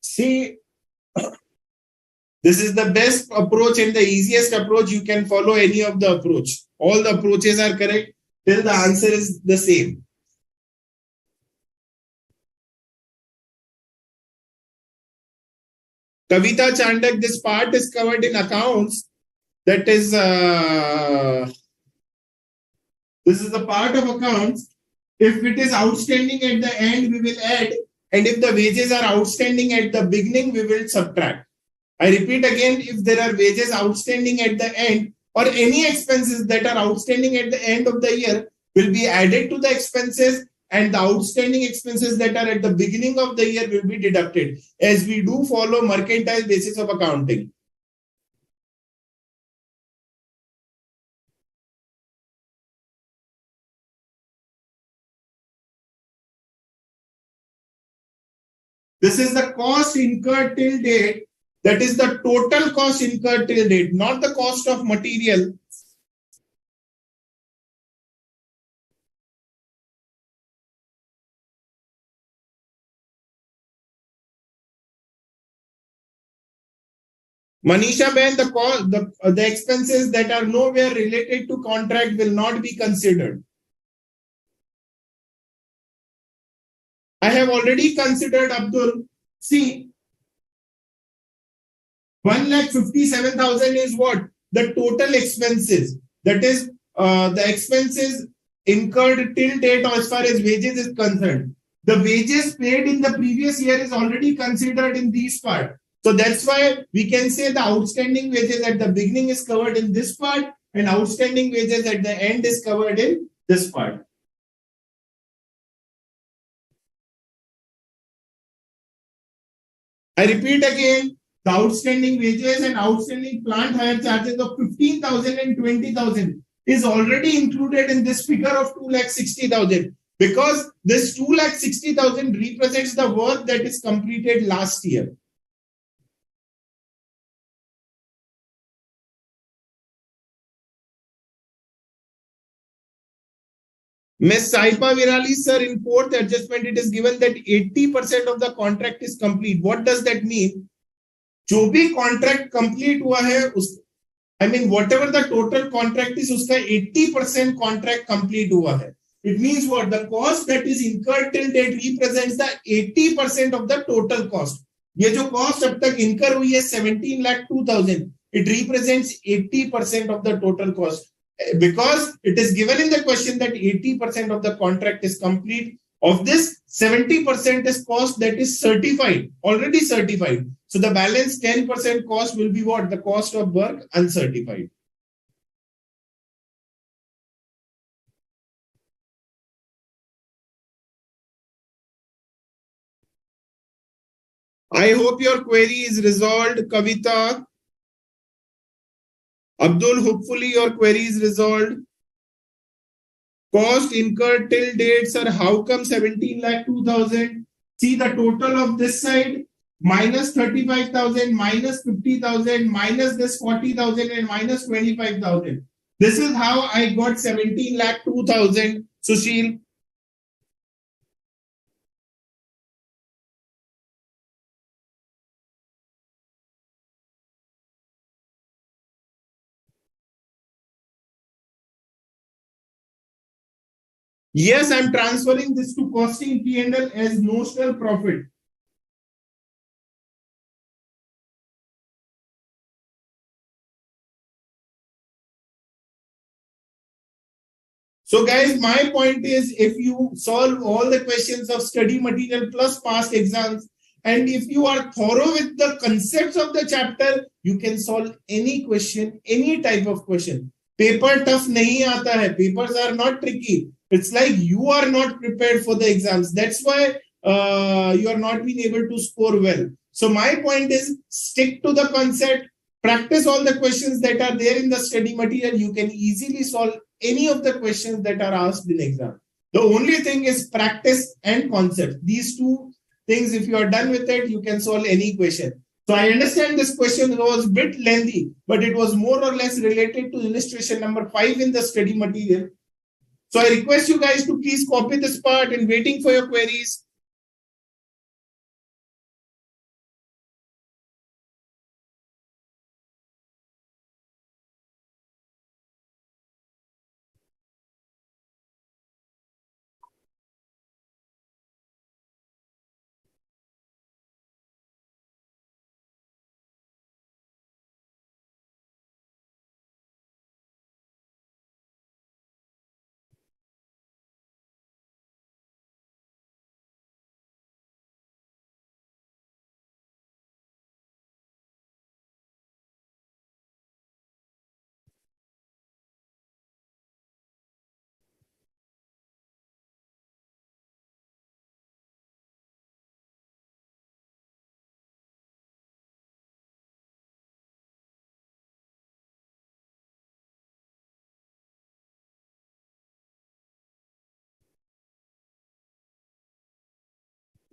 See, this is the best approach and the easiest approach. You can follow any of the approach. All the approaches are correct till the answer is the same. Kavita Chandak, this part is covered in accounts. That is, this is the part of accounts. If it is outstanding at the end, we will add. And if the wages are outstanding at the beginning, we will subtract. I repeat again, if there are wages outstanding at the end or any expenses that are outstanding at the end of the year will be added to the expenses, and the outstanding expenses that are at the beginning of the year will be deducted, as we do follow mercantile basis of accounting. This is the cost incurred till date. That is the total cost incurred till date, not the cost of material. Manisha Ben, the expenses that are nowhere related to contract will not be considered. I have already considered, Abdul. See, 1,57,000 is what? The total expenses. That is the expenses incurred till date as far as wages is concerned. The wages paid in the previous year is already considered in this part. So that's why we can say the outstanding wages at the beginning is covered in this part and outstanding wages at the end is covered in this part. I repeat again, the outstanding wages and outstanding plant hire charges of 15,000 and 20,000 is already included in this figure of 2,60,000 because this 2,60,000 represents the work that is completed last year. Ms. Saipa Virali, sir, in fourth adjustment, it is given that 80% of the contract is complete. What does that mean? जो भी contract complete हुआ है उस I mean whatever the total contract is उसका 80% contract complete हुआ है. It means what? The cost that is incurred till date represents the 80% of the total cost. ये जो cost अब तक incur हुई है 17,02,000, it represents 80% of the total cost. Because it is given in the question that 80% of the contract is complete. Of this, 70% is cost that is certified, already certified. So the balance 10% cost will be what? The cost of work uncertified. I hope your query is resolved, Kavita. Abdul, hopefully your query is resolved. Cost incurred till date, sir. How come 17,02,000? See the total of this side minus 35,000, minus 50,000, minus this 40,000 and minus 25,000. This is how I got 17,02,000. Sushil. Yes, I'm transferring this to costing P&L as notional profit. So guys, my point is if you solve all the questions of study material plus past exams, and if you are thorough with the concepts of the chapter, you can solve any question, any type of question. Paper tough nahi aata hai. Papers are not tricky. It's like you are not prepared for the exams. That's why you are not being able to score well. So my point is stick to the concept, practice all the questions that are there in the study material. You can easily solve any of the questions that are asked in exam. The only thing is practice and concept. These two things. If you are done with it, you can solve any question. So I understand this question was a bit lengthy, but it was more or less related to illustration number 5 in the study material. So I request you guys to please copy this part and waiting for your queries.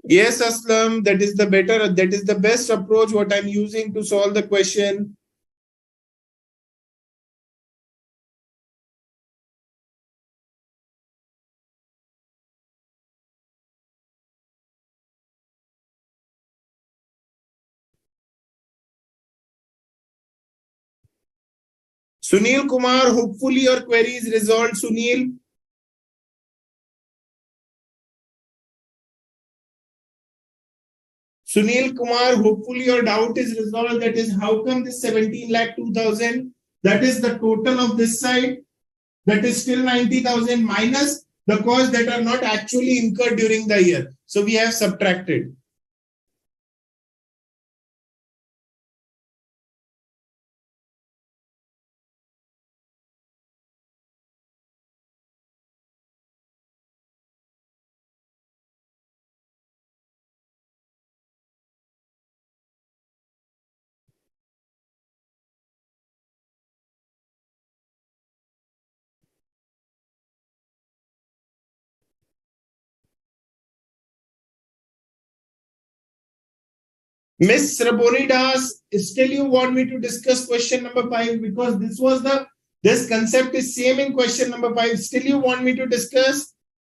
Yes, Aslam, that is the best approach what I'm using to solve the question. Sunil Kumar, hopefully your query is resolved, Sunil. Sunil Kumar, hopefully your doubt is resolved. That is, how come this 17 lakh 2,000? That is the total of this side. That is still 90,000 minus the costs that are not actually incurred during the year. So we have subtracted. Miss Raboni Das, still you want me to discuss question number 5 because this concept is same in question number 5. Still you want me to discuss?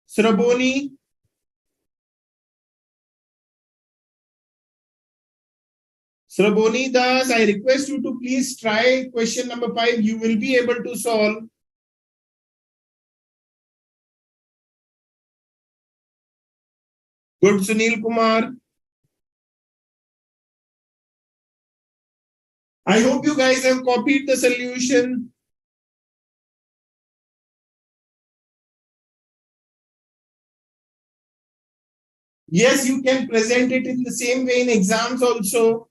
Sraboni? Sraboni Das, I request you to please try question number 5. You will be able to solve. Good, Sunil Kumar. I hope you guys have copied the solution. Yes, you can present it in the same way in exams also.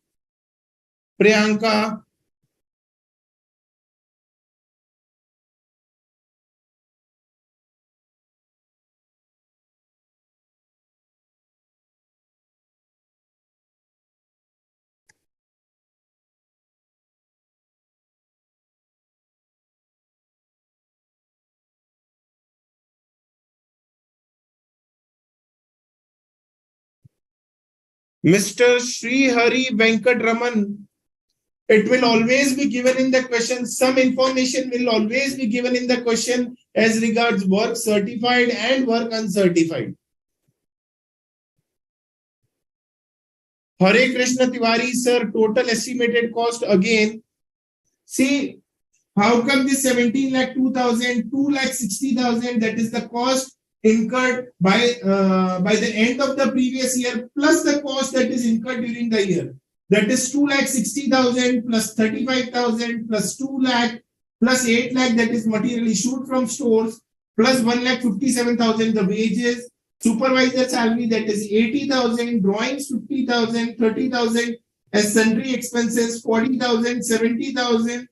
Priyanka. Mr. Sri Hari Venkatraman, it will always be given in the question. Some information will always be given in the question as regards work certified and work uncertified. Hare Krishna Tiwari, sir, total estimated cost again. See, how come this 17 lakh 2,000, 2 lakh 60,000, that is the cost incurred by the end of the previous year plus the cost that is incurred during the year. That is 2 lakh 60,000 plus 35,000 plus 2 lakh plus 8 lakh, that is material issued from stores, plus 1 lakh 57,000 the wages, supervisor salary, that is 80,000, drawings 50,000, 30,000 as sundry expenses, 40,000, 70,000,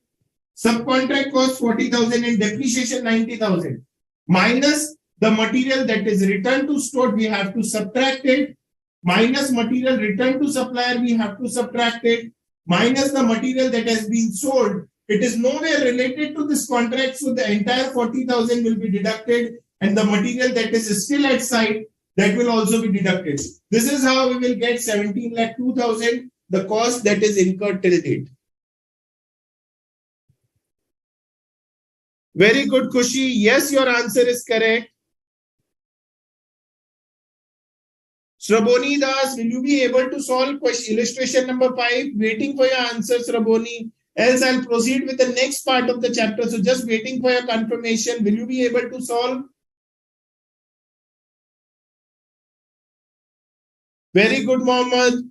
subcontract cost 40,000 and depreciation 90,000 minus the material that is returned to store, we have to subtract it, minus material returned to supplier, we have to subtract it, minus the material that has been sold. It is nowhere related to this contract, so the entire 40,000 will be deducted and the material that is still at site that will also be deducted. This is how we will get 17,02,000, the cost that is incurred till date. Very good, Kushi. Yes, your answer is correct. Sraboni Das, will you be able to solve question illustration number 5? Waiting for your answer, Sraboni. Else I'll proceed with the next part of the chapter. So just waiting for your confirmation. Will you be able to solve? Very good, Mohammed.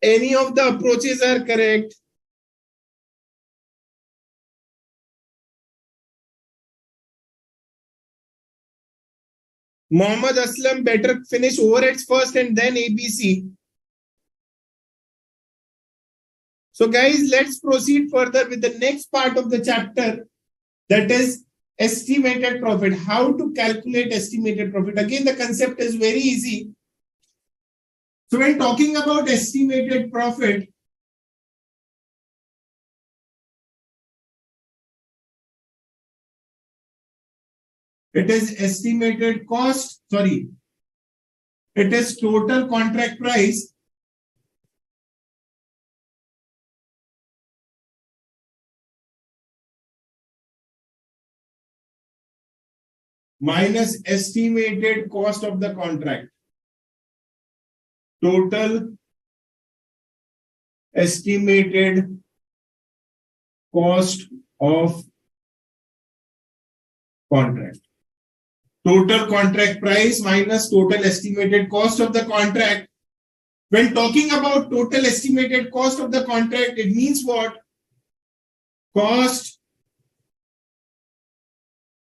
Any of the approaches are correct. Mohammad Aslam, better finish overheads first and then ABC. So guys, let's proceed further with the next part of the chapter, that is estimated profit. How to calculate estimated profit. Again, the concept is very easy. So when talking about estimated profit, it is estimated cost, sorry, it is total contract price minus estimated cost of the contract. Total estimated cost of contract. Total contract price minus total estimated cost of the contract. When talking about total estimated cost of the contract, it means what? Cost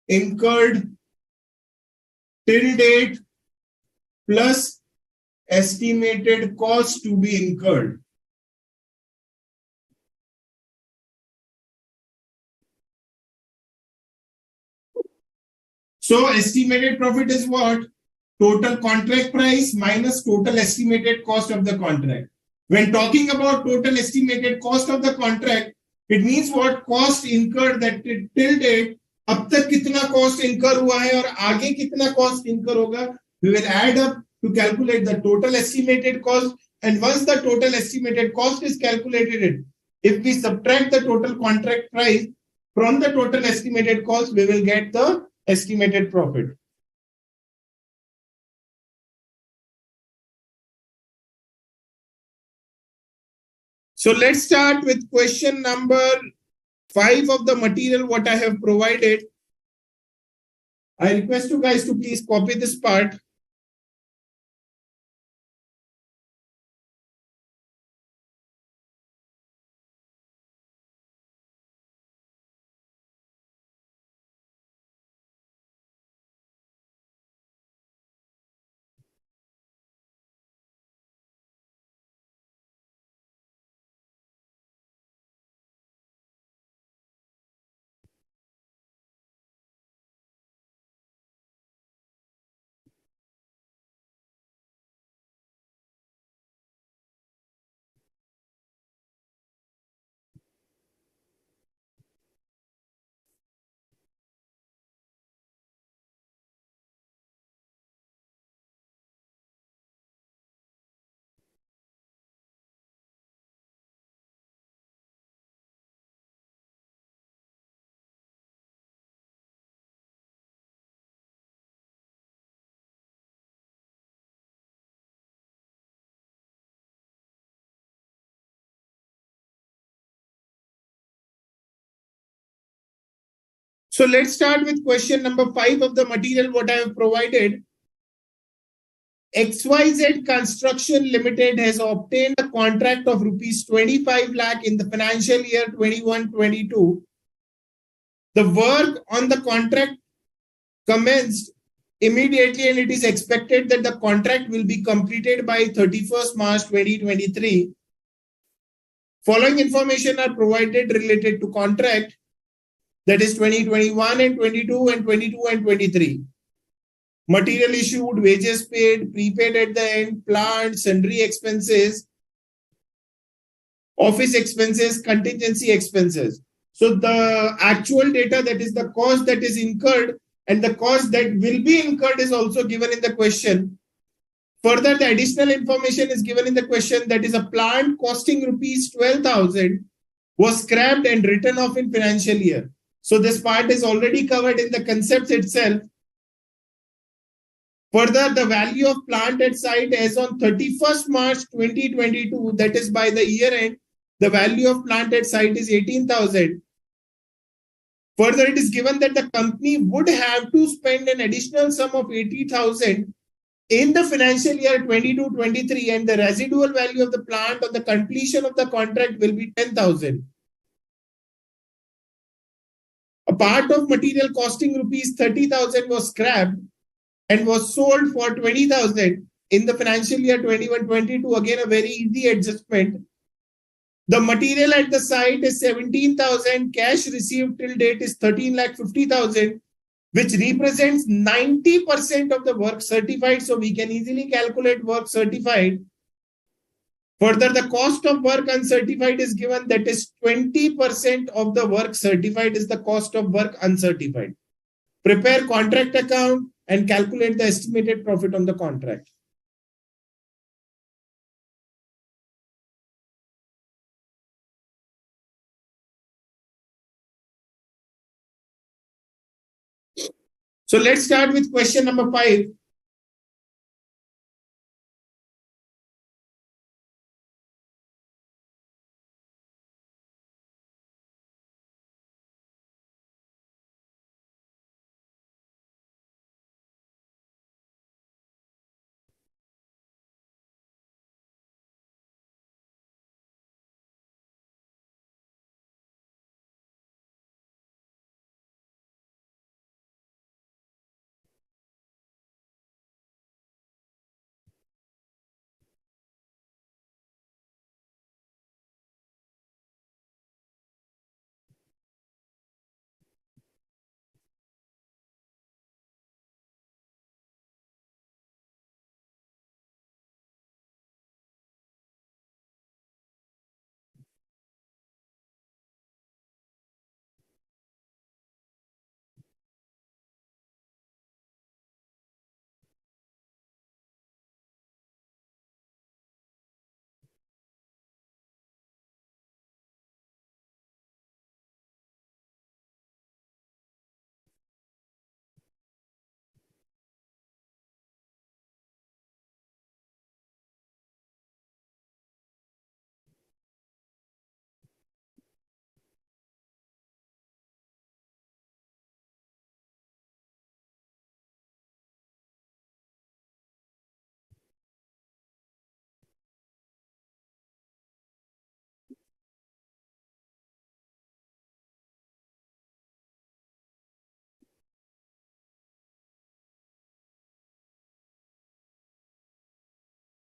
incurred till date plus estimated cost to be incurred. So estimated profit is what? Total contract price minus total estimated cost of the contract. When talking about total estimated cost of the contract, it means what? Cost incurred that till date, अब तक कितना cost incur हुआ है और आगे कितना cost incur होगा. We will add up to calculate the total estimated cost, and once the total estimated cost is calculated, if we subtract the total contract price from the total estimated cost, we will get the estimated profit. So let's start with question number 5 of the material what I have provided. I request you guys to please copy this part. So let's start with question number 5 of the material what I have provided. XYZ Construction Limited has obtained a contract of rupees 25 lakh in the financial year 21-22. The work on the contract commenced immediately and it is expected that the contract will be completed by 31st March 2023. Following information are provided related to contract, that is 2021 and 22 and 22 and 23. Material issued, wages paid, prepaid at the end, plant, sundry expenses, office expenses, contingency expenses. So the actual data, that is the cost that is incurred and the cost that will be incurred, is also given in the question. Further, the additional information is given in the question, that is a plant costing rupees 12,000 was scrapped and written off in financial year. So this part is already covered in the concepts itself. Further, the value of plant at site as on 31st March 2022, that is by the year end, the value of plant at site is 18,000. Further, it is given that the company would have to spend an additional sum of 80,000 in the financial year 22-23, and the residual value of the plant on the completion of the contract will be 10,000. A part of material costing rupees 30,000 was scrapped and was sold for 20,000 in the financial year 21-22. Again, a very easy adjustment. The material at the site is 17,000. Cash received till date is 13,50,000, which represents 90% of the work certified. So we can easily calculate work certified. Further, the cost of work uncertified is given, that is 20% of the work certified is the cost of work uncertified. Prepare contract account and calculate the estimated profit on the contract. So let's start with question number 5.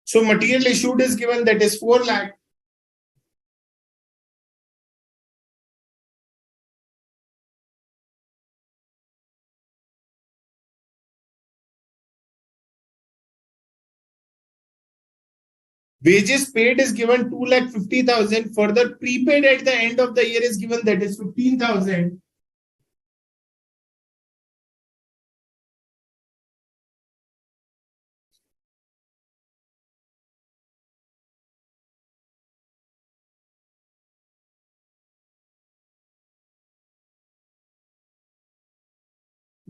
So material issued is given, that is 4 lakh. Wages paid is given 2,50,000. Further, prepaid at the end of the year is given, that is 15,000.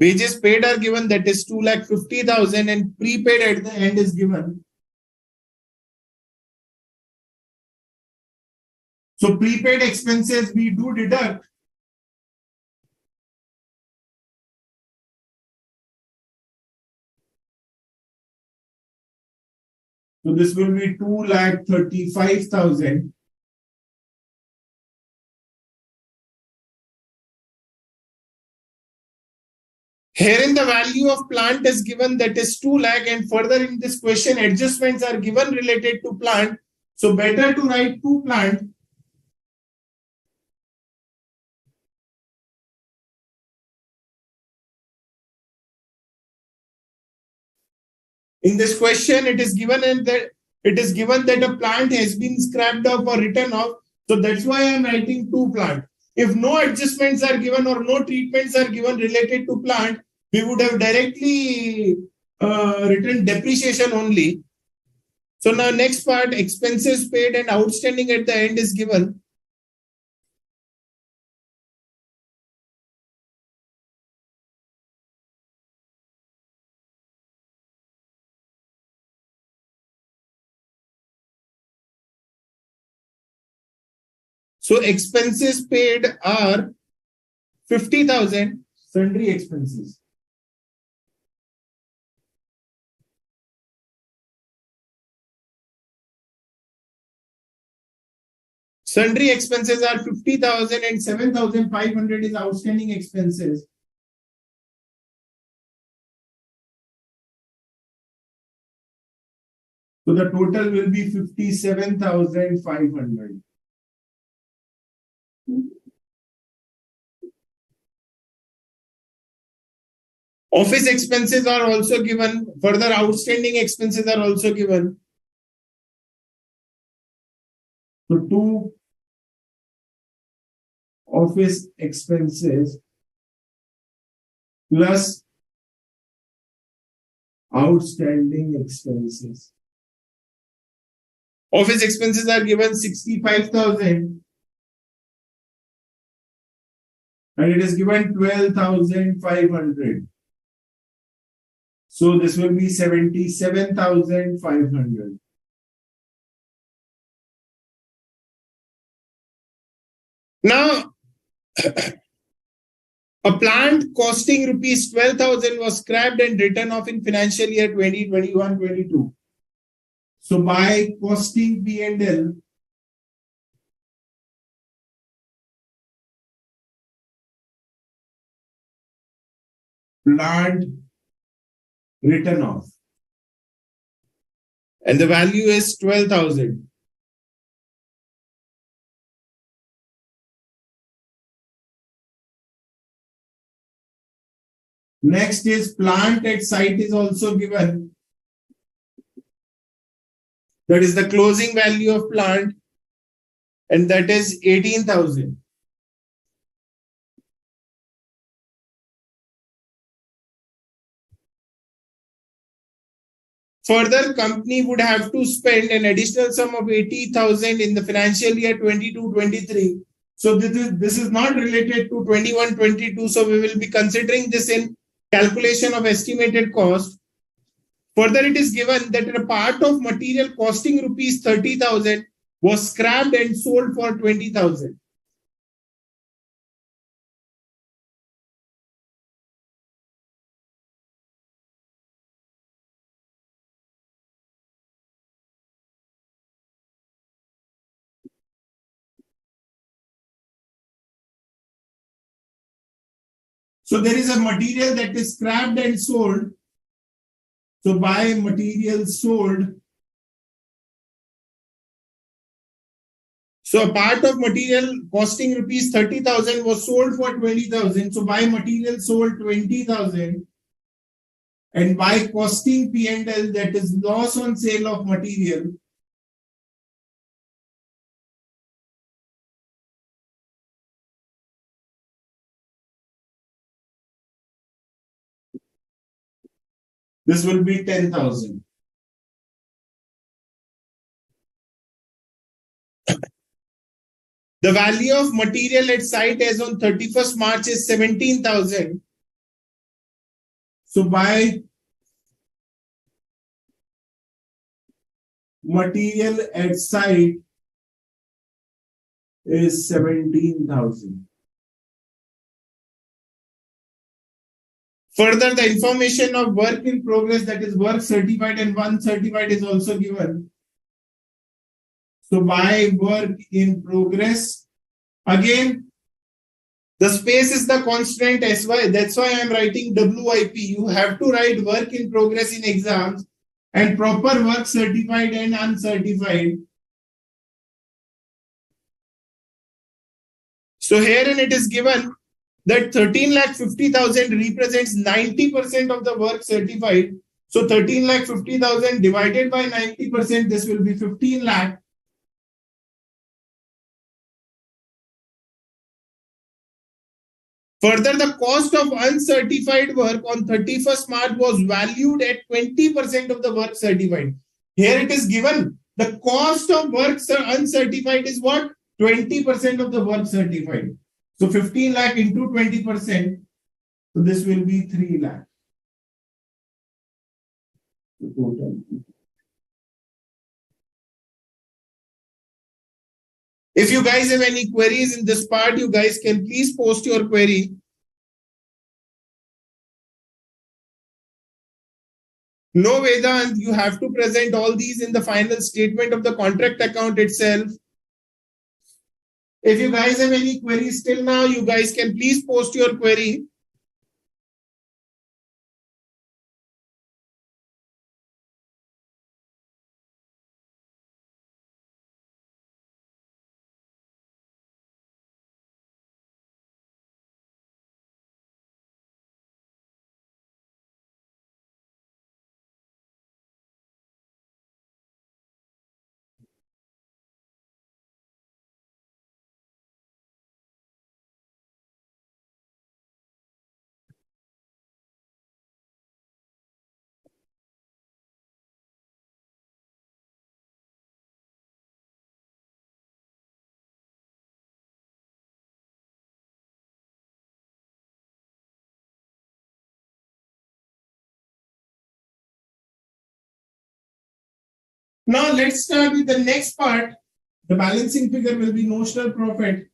Wages paid are given, that is 2,50,000, and prepaid at the end is given. So prepaid expenses we do deduct. So this will be 2,35,000. Herein the value of plant is given, that is 2 lakh, and further in this question adjustments are given related to plant. So better to write 2 plant. In this question it is given that a plant has been scrapped off or written off. So that's why I am writing 2 plant. If no adjustments are given or no treatments are given related to plant, we would have directly written depreciation only. So now next part, expenses paid and outstanding at the end is given. So expenses paid are 50,000, sundry expenses. Sundry expenses are 50,000 and 7,500 is outstanding expenses. So the total will be 57,500. Office expenses are also given. Further outstanding expenses are also given. So 2 office expenses plus outstanding expenses. Office expenses are given 65,000 and it is given 12,500. So this will be 77,500. Now, a plant costing rupees 12,000 was scrapped and written off in financial year 2021-22. So by costing P&L, plant written off, and the value is 12,000. Next is plant at site is also given. That is the closing value of plant, and that is 18,000. Further, company would have to spend an additional sum of 80,000 in the financial year 22-23. So this is not related to 21-22. So we will be considering this in calculation of estimated cost. Further, it is given that a part of material costing rupees 30,000 was scrapped and sold for 20,000. So there is a material that is scrapped and sold. So by material sold, so a part of material costing rupees 30,000 was sold for 20,000. So by material sold 20,000, and by costing P&L, that is loss on sale of material, this will be 10,000. The value of material at site as on 31st March is 17,000. So by material at site is 17,000. Further, the information of work in progress, that is work certified and uncertified, is also given. So by work in progress, again, the space is the constant SY. That's why I'm writing WIP. You have to write work in progress in exams and proper work certified and uncertified. So herein it is given that 13,50,000 represents 90% of the work certified. So 13,50,000 divided by 90%, this will be 15 lakh. Further, the cost of uncertified work on 31st March was valued at 20% of the work certified. Here it is given the cost of work uncertified is what? 20% of the work certified. So 15 lakh into 20%. So this will be 3 lakh. Total. If you guys have any queries in this part, you guys can please post your query. No, Vedant, you have to present all these in the final statement of the contract account itself. If you guys have any queries till now, you guys can please post your query. Now let's start with the next part. The balancing figure will be notional profit.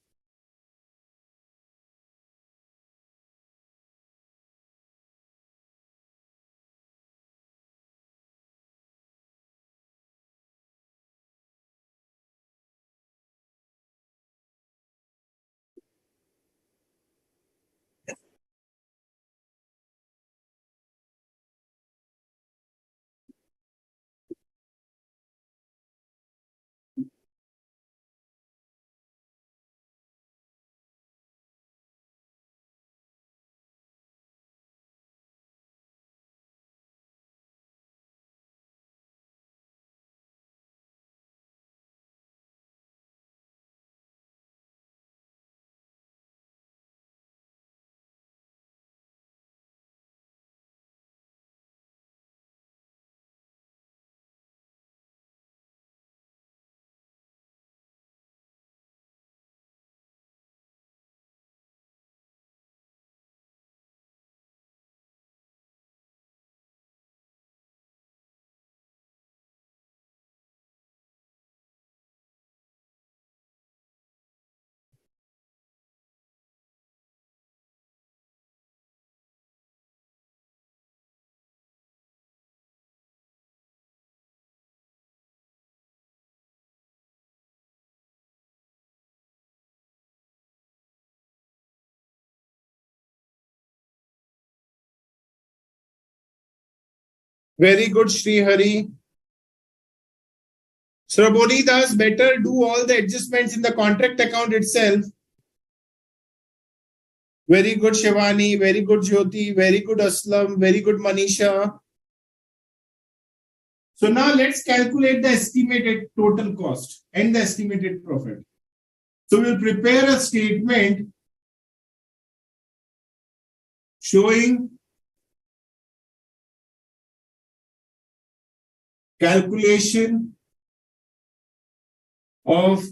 Very good, Sri Hari. Sraboni does better do all the adjustments in the contract account itself. Very good, Shivani. Very good, Jyoti. Very good, Aslam. Very good, Manisha. So now let's calculate the estimated total cost and the estimated profit. So we'll prepare a statement showing calculation of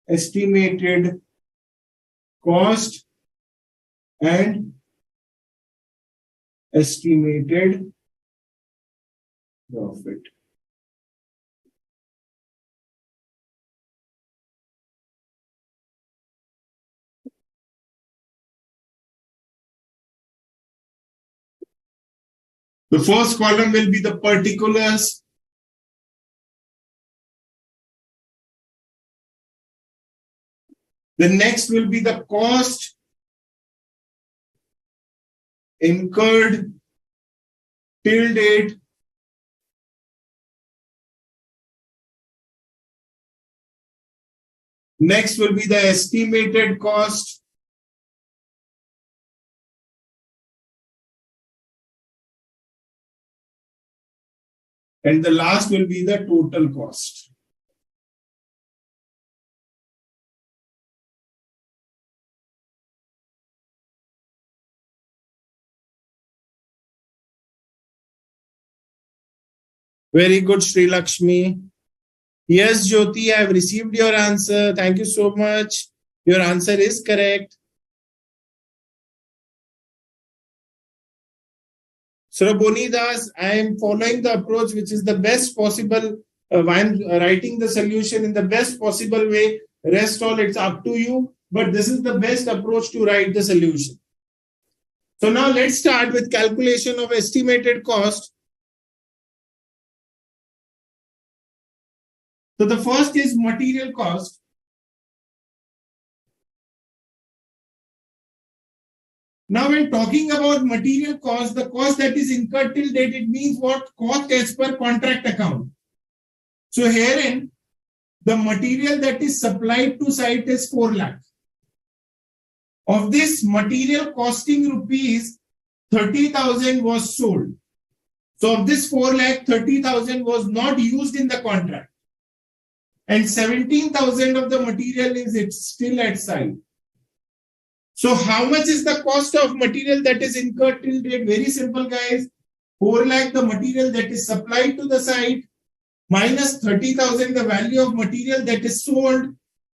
estimated cost and estimated profit. The first column will be the particulars. The next will be the cost incurred till date. Next will be the estimated cost. And the last will be the total cost. Very good, Sri Lakshmi. Yes, Jyoti, I have received your answer. Thank you so much. Your answer is correct. Suraboni Das, I am following the approach which is the best possible. I am writing the solution in the best possible way. Rest all, it's up to you. But this is the best approach to write the solution. So now let's start with calculation of estimated cost. So the first is material cost. Now when talking about material cost, the cost that is incurred till date, it means what? Cost as per contract account. So herein, the material that is supplied to site is 4 lakh. Of this material costing rupees 30,000 was sold. So of this 4 lakh, 30,000 was not used in the contract. And 17,000 of the material is still at site. So how much is the cost of material that is incurred till date? Very simple, guys. 4 lakh the material that is supplied to the site, minus 30,000 the value of material that is sold,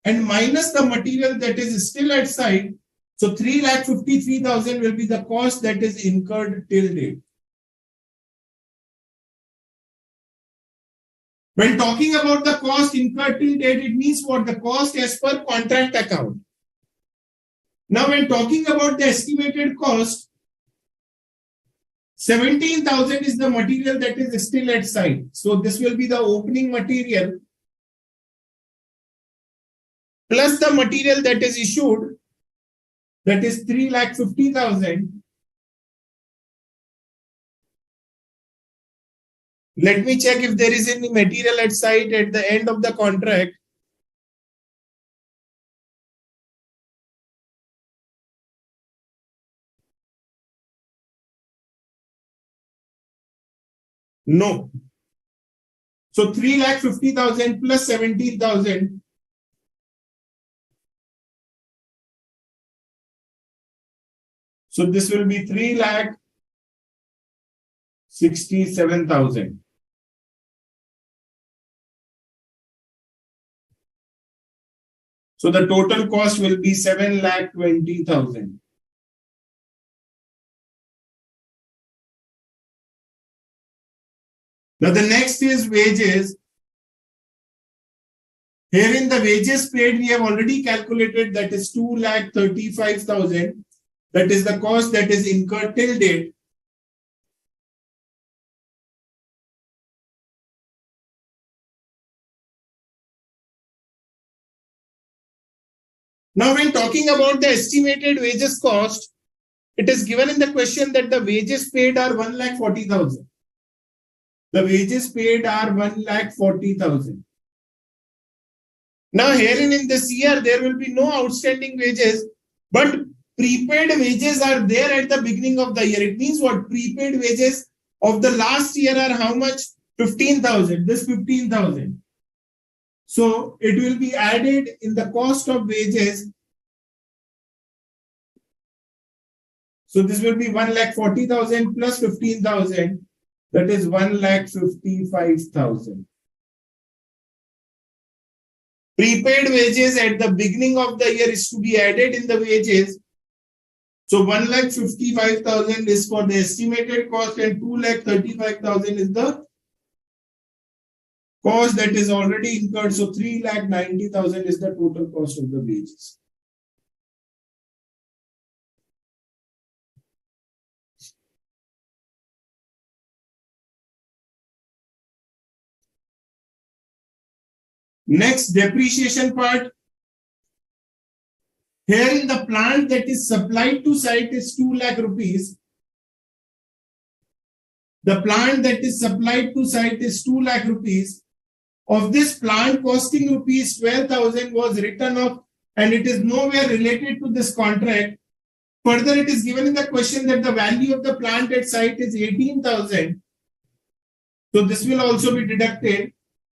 and minus the material that is still at site. So 3,53,000 will be the cost that is incurred till date. When talking about the cost incurred till date, it means what? The cost as per contract account. Now, when talking about the estimated cost, 17,000 is the material that is still at site. So this will be the opening material plus the material that is issued, that is 3,50,000. Let me check if there is any material at site at the end of the contract. No. So 3,50,000 plus 17,000. So this will be 3,67,000. So the total cost will be 7,20,000. Now the next is wages. Here in the wages paid, we have already calculated that is 2,35,000. That is the cost that is incurred till date. Now, when talking about the estimated wages cost, it is given in the question that the wages paid are 1,40,000. The wages paid are 1,40,000. Now, herein in this year, there will be no outstanding wages, but prepaid wages are there at the beginning of the year. It means what? Prepaid wages of the last year are how much? 15,000. This 15,000. So it will be added in the cost of wages. So this will be 1,40,000 plus 15,000. That is 1,55,000. Prepaid wages at the beginning of the year is to be added in the wages. So 1,55,000 is for the estimated cost and 2,35,000 is the cost that is already incurred. So 3,90,000 is the total cost of the wages. Next, depreciation part. Here in the plant that is supplied to site is 2 lakh rupees. The plant that is supplied to site is 2 lakh rupees. Of this plant costing rupees 12,000 was written off and it is nowhere related to this contract. Further, it is given in the question that the value of the plant at site is 18,000. So this will also be deducted.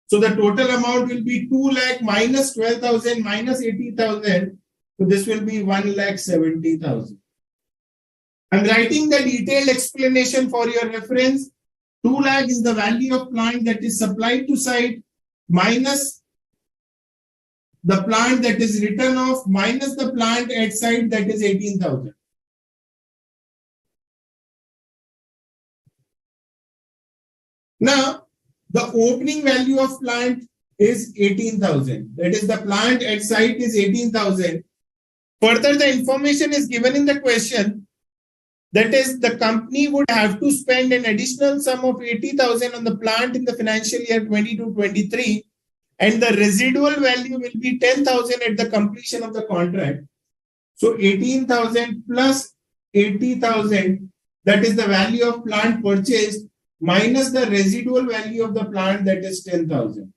So the total amount will be 2 lakh minus 12,000 minus 80,000. So this will be 1 lakh 70,000. I'm writing the detailed explanation for your reference. 2 lakh is the value of plant that is supplied to site minus the plant that is written off minus the plant at site that is 18,000. Now, the opening value of plant is 18,000. That is, the plant at site is 18,000. Further, the information is given in the question. That is, the company would have to spend an additional sum of 80,000 on the plant in the financial year 22-23, and the residual value will be 10,000 at the completion of the contract. So 18,000 plus 80,000, that is the value of plant purchased, minus the residual value of the plant, that is 10,000.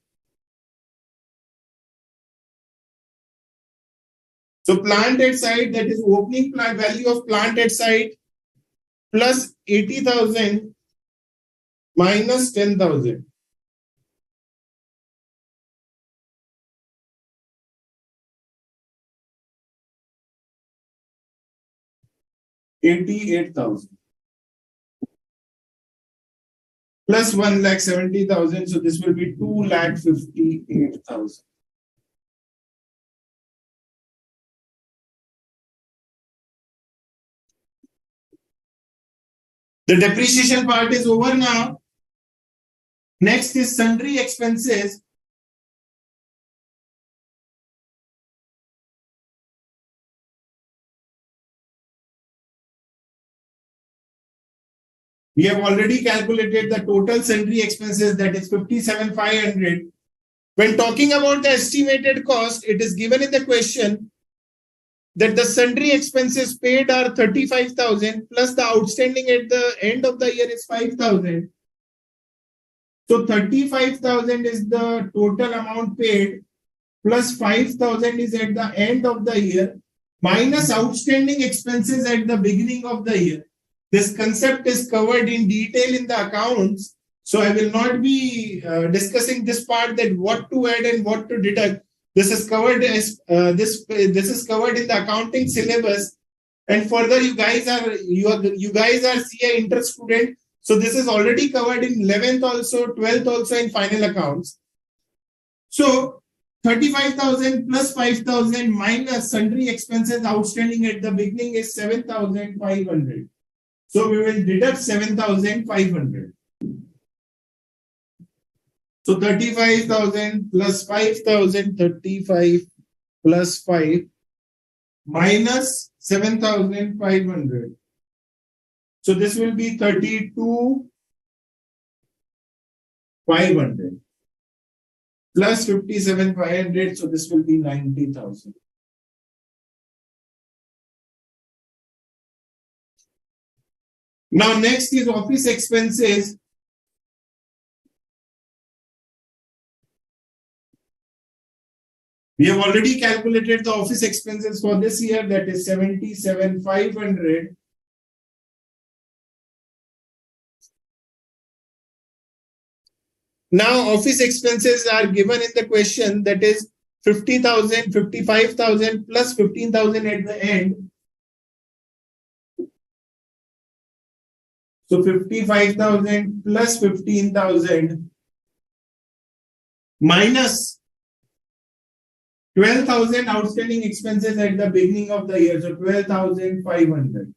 So plant at site, that is opening plant value of plant at site, plus 80,000 minus 10,000. $88,000 plus 1,70,000. So this will be 2,58,000. The depreciation part is over now. Next is sundry expenses. We have already calculated the total sundry expenses, that is 57,500. When talking about the estimated cost, it is given in the question that the sundry expenses paid are 35,000 plus the outstanding at the end of the year is 5,000. So 35,000 is the total amount paid plus 5,000 is at the end of the year minus outstanding expenses at the beginning of the year. This concept is covered in detail in the accounts. So I will not be discussing this part, that what to add and what to deduct. This is covered as this is covered in the accounting syllabus. And further, you guys are CA inter student. So this is already covered in 11th also, 12th also, in final accounts. So 35,000 plus 5,000 minus sundry expenses outstanding at the beginning is 7,500. So we will deduct 7,500. So 35,000 plus 5,000, 35 plus 5 minus 7,500. So this will be 32,500 plus 57,500. So this will be 90,000. Now next is office expenses. We have already calculated the office expenses for this year, that is 77,500. Now office expenses are given in the question, that is 50,000, 55,000 plus 15,000 at the end. So 55,000 plus 15,000 minus 12,000 outstanding expenses at the beginning of the year. So 12,500.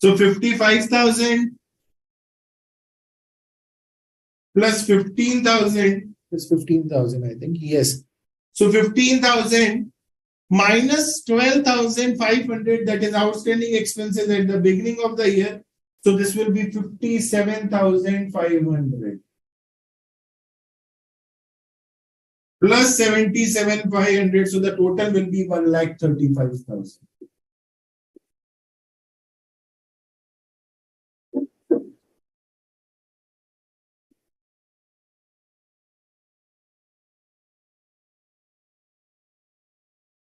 So 55,000 plus 15,000 is 15,000, I think. Yes. So 15,000 minus 12,500, that is outstanding expenses at the beginning of the year. So this will be 57,500 plus 77,500. So the total will be 1,35,000.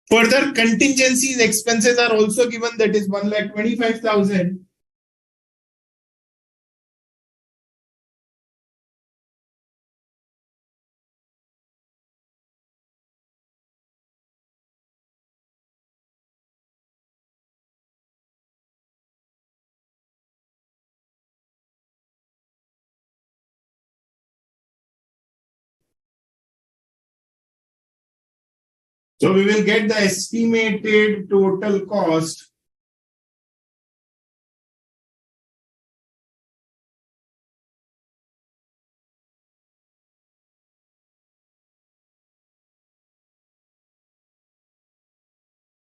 Further contingencies expenses are also given, that is 1,25,000. So we will get the estimated total cost.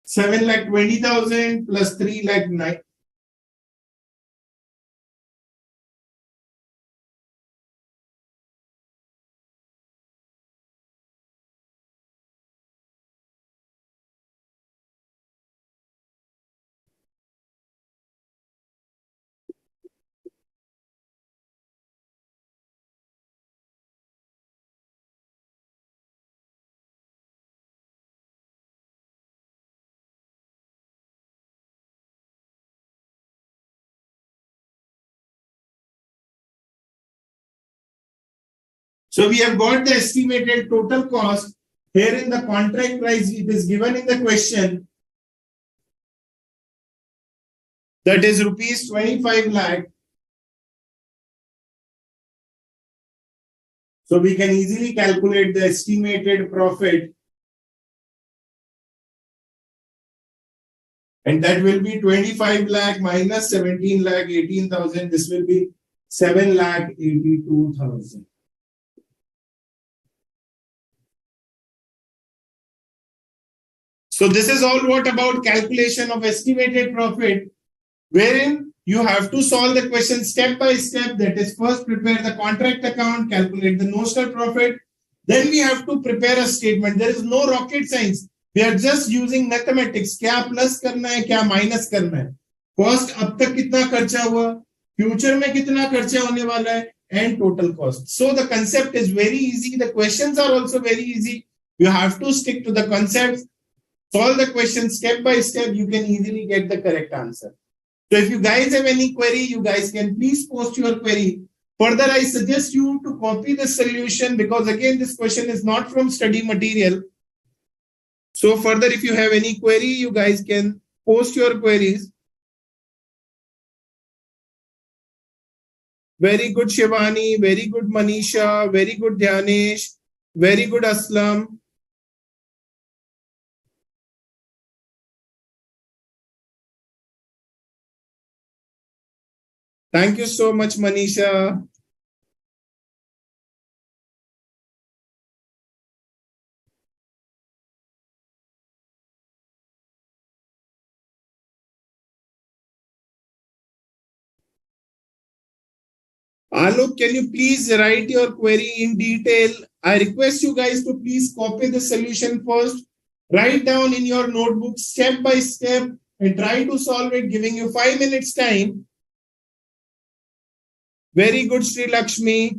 $7,20,000 plus 3,09,000. So we have got the estimated total cost. Here in the contract price, it is given in the question, that is rupees 25 lakh. So we can easily calculate the estimated profit, and that will be 25 lakh minus 17 lakh 18,000. This will be 7 lakh 82,000. So this is all what about calculation of estimated profit, wherein you have to solve the question step by step. That is, first prepare the contract account, calculate the notional profit. Then we have to prepare a statement. There is no rocket science. We are just using mathematics. क्या plus करना है, क्या minus करना है, cost अब तक कितना खर्चा हुआ, फ्यूचर में कितना खर्चा होने वाला है, and total cost. So the concept is very easy. The questions are also very easy. You have to stick to the concepts, solve the question step by step. You can easily get the correct answer. So if you guys have any query, you guys can please post your query. Further, I suggest you to copy the solution, because again, this question is not from study material. So further, if you have any query, you guys can post your queries. Very good, Shivani. Very good, Manisha. Very good, Dhyanesh. Very good, Aslam. Thank you so much, Manisha. Alok, can you please write your query in detail? I request you guys to please copy the solution first. Write down in your notebook step by step and try to solve it, giving you 5 minutes time. Very good, Sri Lakshmi.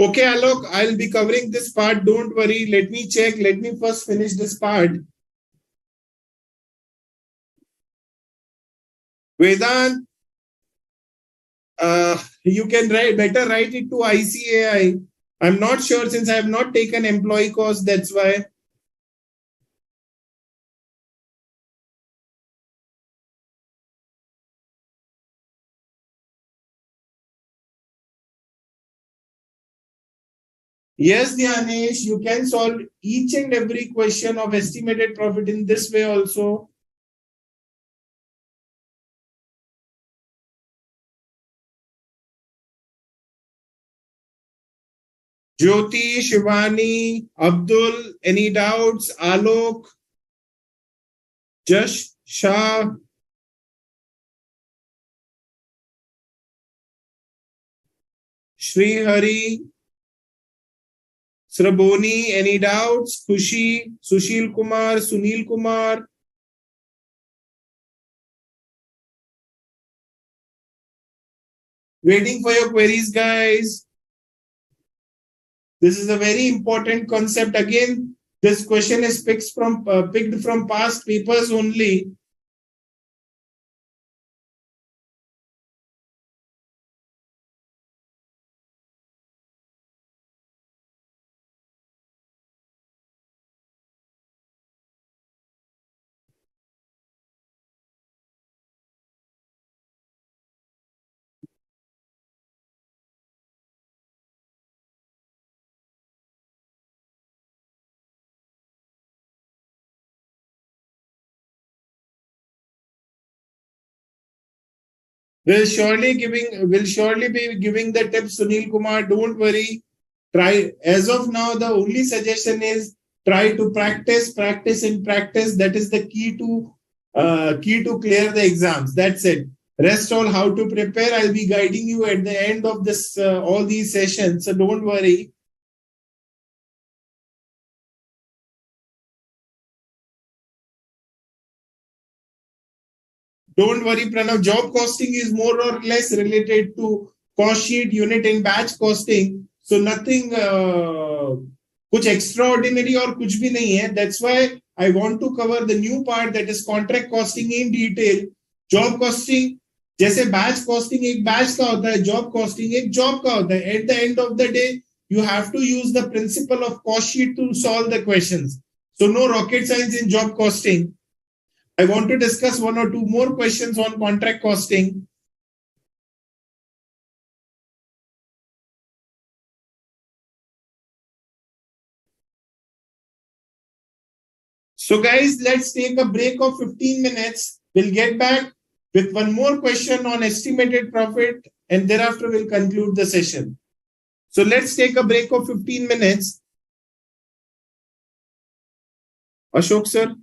Okay, Alok, I'll be covering this part. Don't worry. Let me check. Let me first finish this part. Vedant, you can write it to ICAI. I'm not sure since I have not taken employee cost. That's why. Yes, Dhyanesh, you can solve each and every question of estimated profit in this way also. Jyoti, Shivani, Abdul, any doubts? Alok, Jash, Shah, Sri Hari, Sraboni, any doubts? Kushi, Sushil Kumar, Sunil Kumar. Waiting for your queries, guys. This is a very important concept. Again, this question is picked from past papers only. Will surely be giving the tips, Sunil Kumar. Don't worry. Try as of now. The only suggestion is try to practice and practice. That is the key to clear the exams. That's it. Rest all how to prepare. I'll be guiding you at the end of this all these sessions. So don't worry. Don't worry, Pranav. Job costing is more or less related to cost sheet, unit, and batch costing. So nothing कुछ extraordinary और कुछ भी नहीं है. That's why I want to cover the new part, that is contract costing in detail. Job costing जैसे batch costing एक batch का होता है, जॉब कॉस्टिंग एक जॉब का होता है. At the end of the day you have to use the principle of cost sheet to solve the questions. So no rocket science in job costing. I want to discuss one or two more questions on contract costing. So, guys, let's take a break of 15 minutes. We'll get back with one more question on estimated profit, and thereafter we'll conclude the session. So, let's take a break of 15 minutes. Ashok, sir.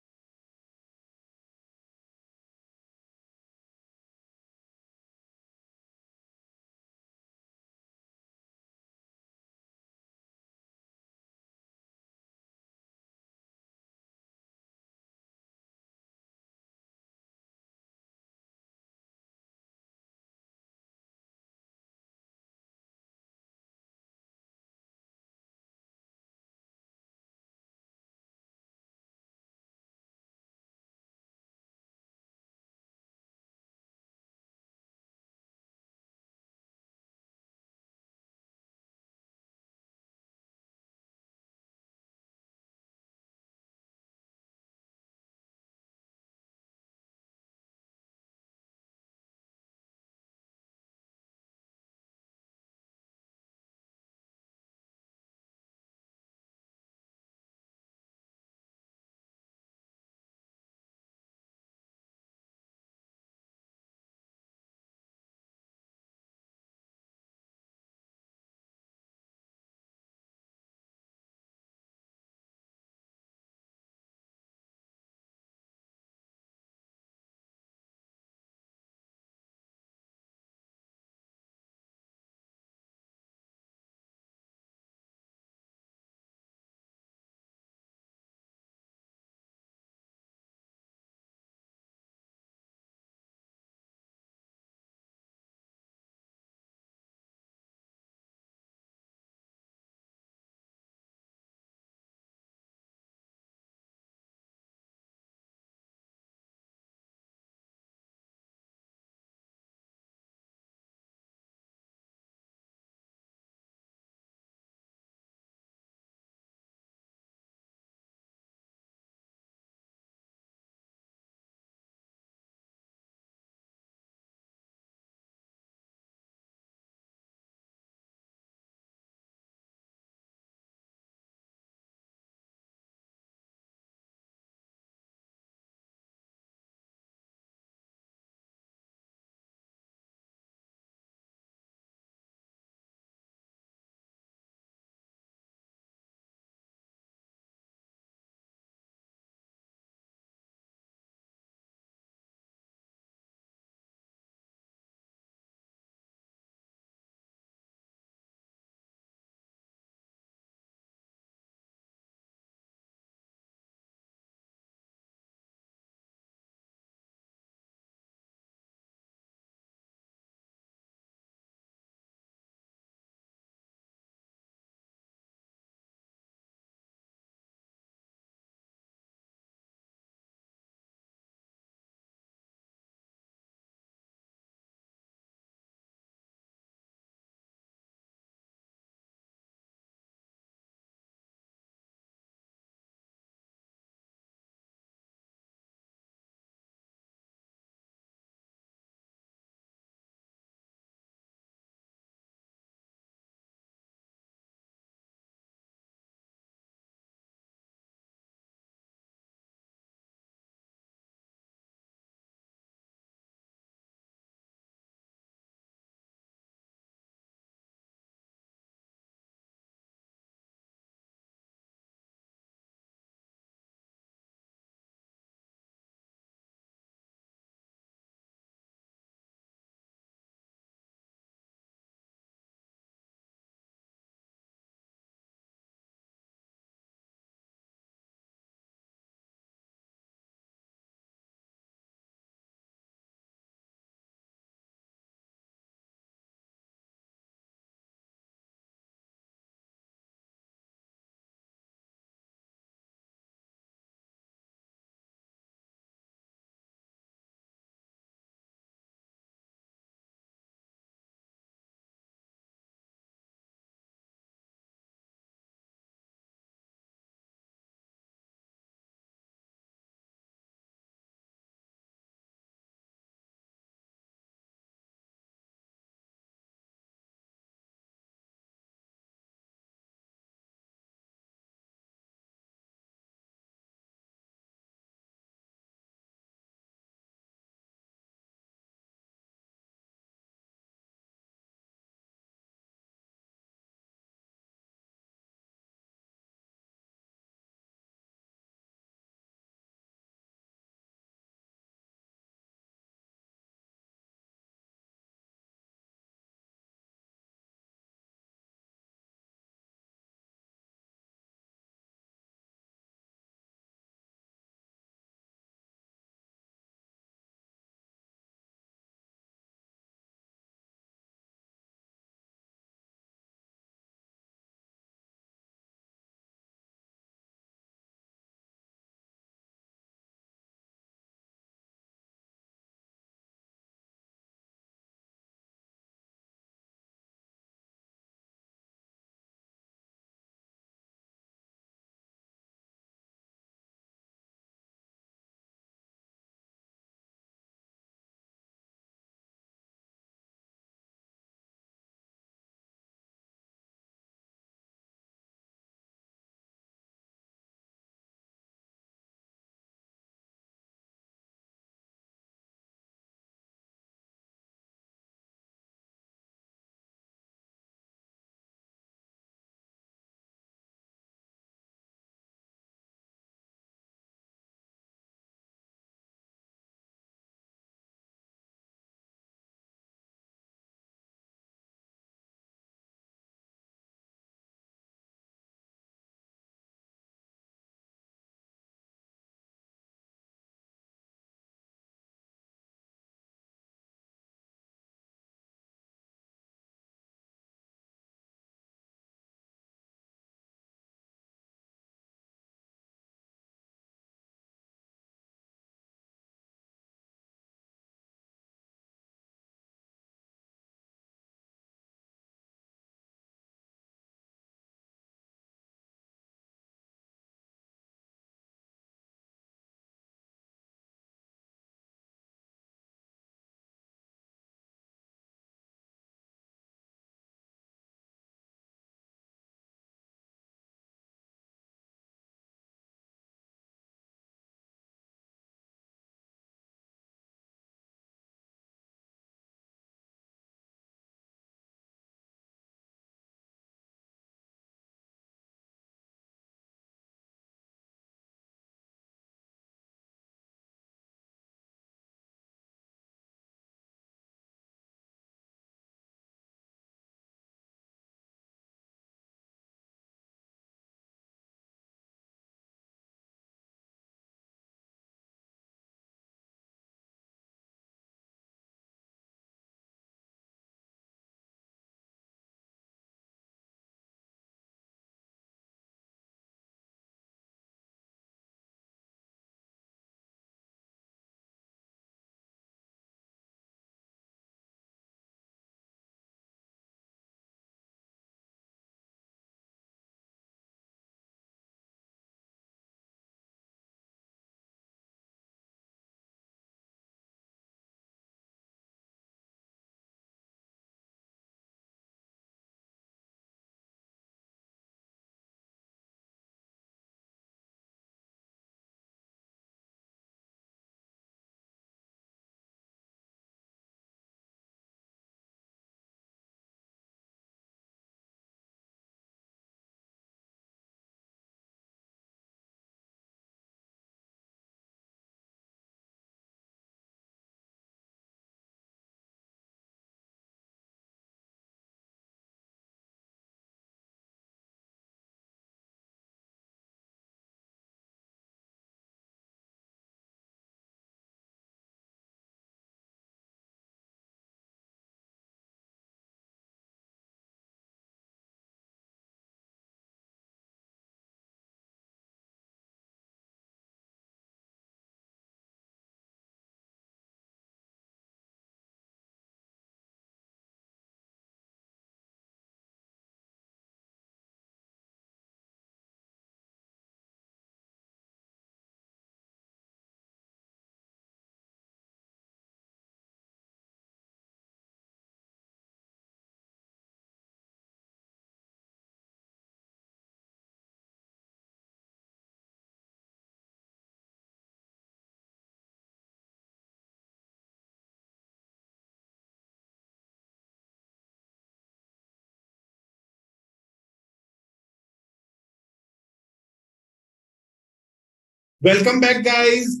Welcome back, guys.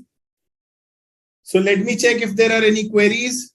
So let me check if there are any queries.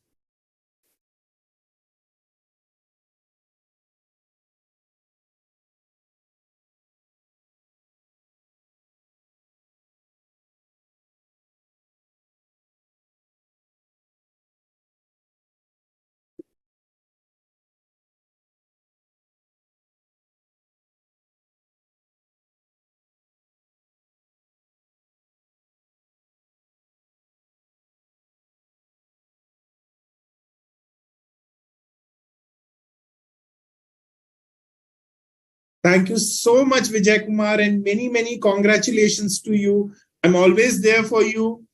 Thank you so much, Vijay Kumar, and many, many congratulations to you. I'm always there for you.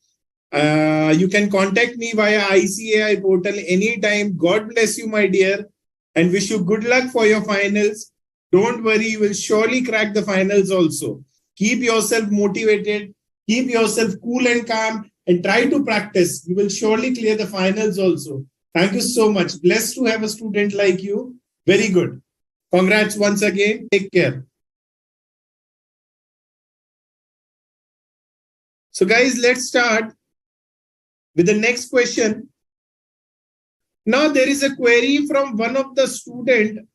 You can contact me via ICAI portal anytime. God bless you, my dear, and wish you good luck for your finals. Don't worry, you will surely crack the finals also. Keep yourself motivated, keep yourself cool and calm, and try to practice. You will surely clear the finals also. Thank you so much. Blessed to have a student like you. Very good. Congrats once again. Take care. So, guys, let's start with the next question. Now, there is a query from one of the student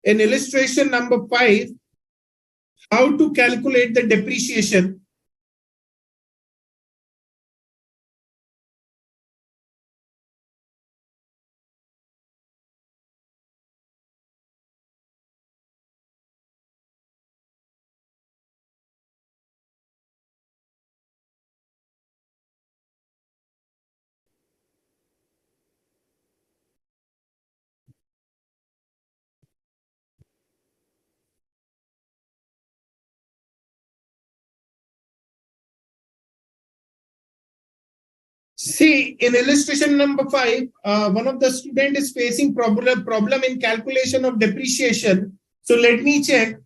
in illustration number 5, how to calculate the depreciation. See, in illustration number 5, one of the student is facing problem in calculation of depreciation. So let me check.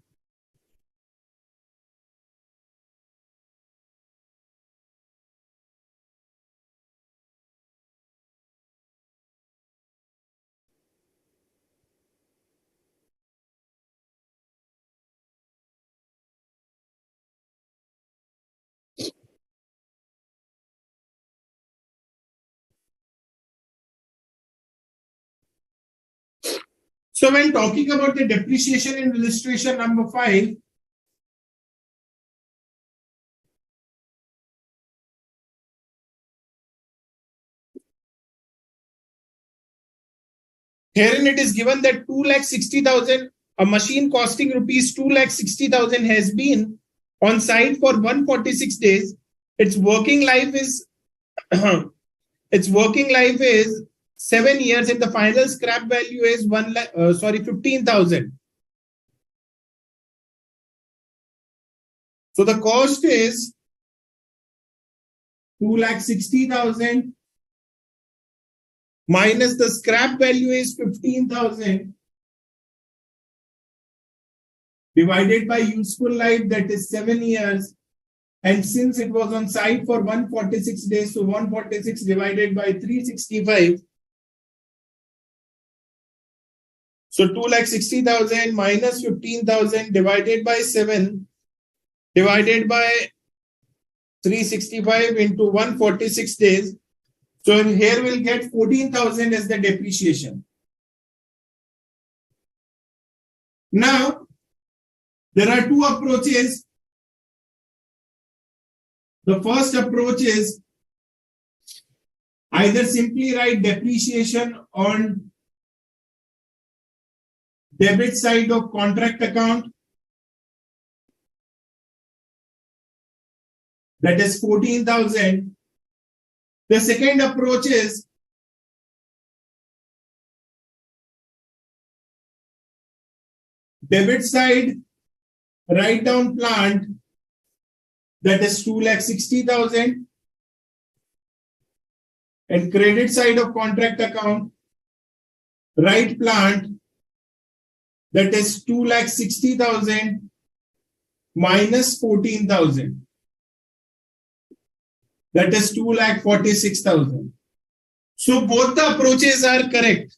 So when talking about the depreciation in illustration number 5, herein it is given that 2,60,000, a machine costing rupees 2,60,000 has been on site for 146 days. Its working life is its working life is 7 years, and the final scrap value is 15,000. So the cost is 2,60,000 minus the scrap value is 15,000 divided by useful life, that is 7 years. And since it was on site for 146 days, so 146 divided by 365. So 2,60,000 minus 15,000 divided by 7 divided by 365 into 146 days. So here we'll get 14,000 as the depreciation. Now, there are two approaches. The first approach is either simply write depreciation on debit side of contract account, that is 14,000. The second approach is debit side, write down plant, that is 2,60,000, and credit side of contract account, write plant, that is 2,60,000 minus 14,000, that is 2,46,000. So both the approaches are correct.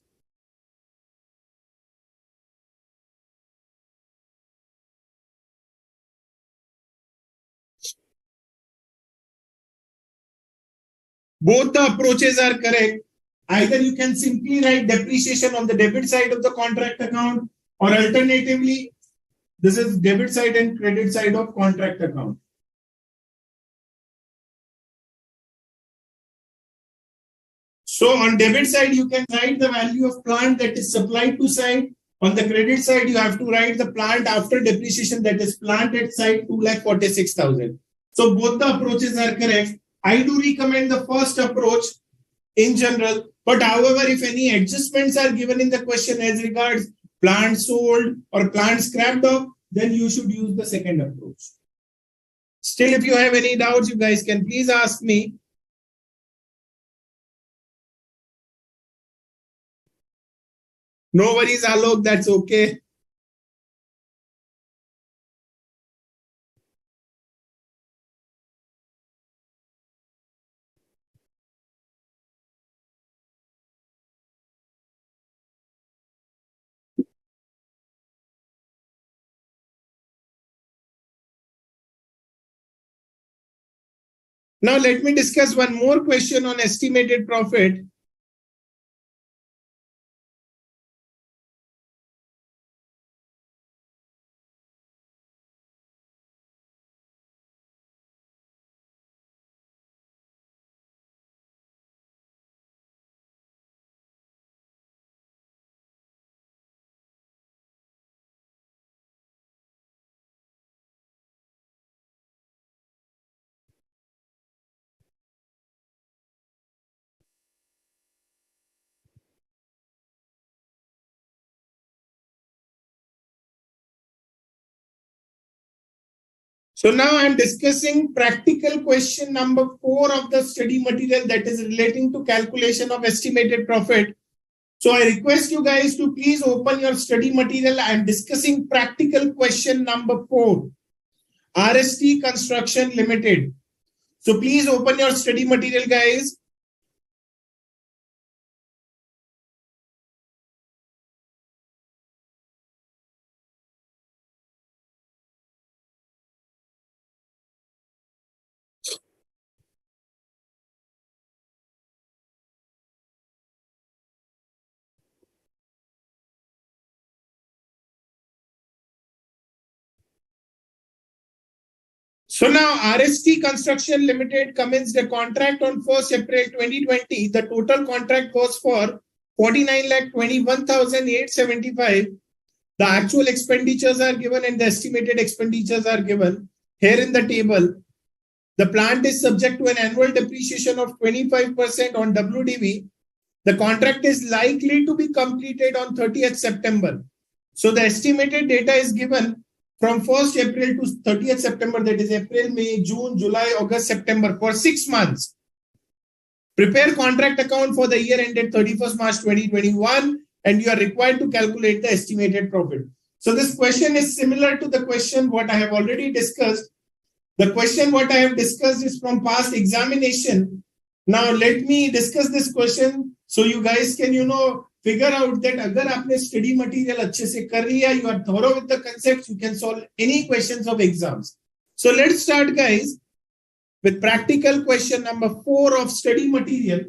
Both the approaches are correct. Either you can simply write depreciation on the debit side of the contract account, or alternatively, this is debit side and credit side of contract account. So on debit side, you can write the value of plant that is supplied to site. On the credit side, you have to write the plant after depreciation, that is plant at site 2,46,000. So both the approaches are correct. I do recommend the first approach in general, but however, if any adjustments are given in the question as regards plant sold or plant scrapped off, then you should use the second approach. Still, if you have any doubts, you guys can please ask me. No worries, Alok, that's okay. Now, let me discuss one more question on estimated profit. So now I'm discussing practical question number 4 of the study material, that is relating to calculation of estimated profit. So I request you guys to please open your study material. I'm discussing practical question number 4, RST Construction Limited. So please open your study material, guys. So now RST Construction Limited commenced a contract on 1st April 2020. The total contract was for 49,21,875. The actual expenditures are given and the estimated expenditures are given here in the table. The plant is subject to an annual depreciation of 25% on WDV. The contract is likely to be completed on 30th September. So the estimated data is given from 1st April to 30th September, that is April, May, June, July, August, September, for 6 months. Prepare contract account for the year ended 31st March 2021, and you are required to calculate the estimated profit. So this question is similar to the question what I have already discussed. The question what I have discussed is from past examination. Now let me discuss this question so you guys can, figure out that अगर आपने study material अच्छे से कर लिया, you are thorough with the concepts, you can solve any questions of exams. So let's start, guys, with practical question number 4 of study material.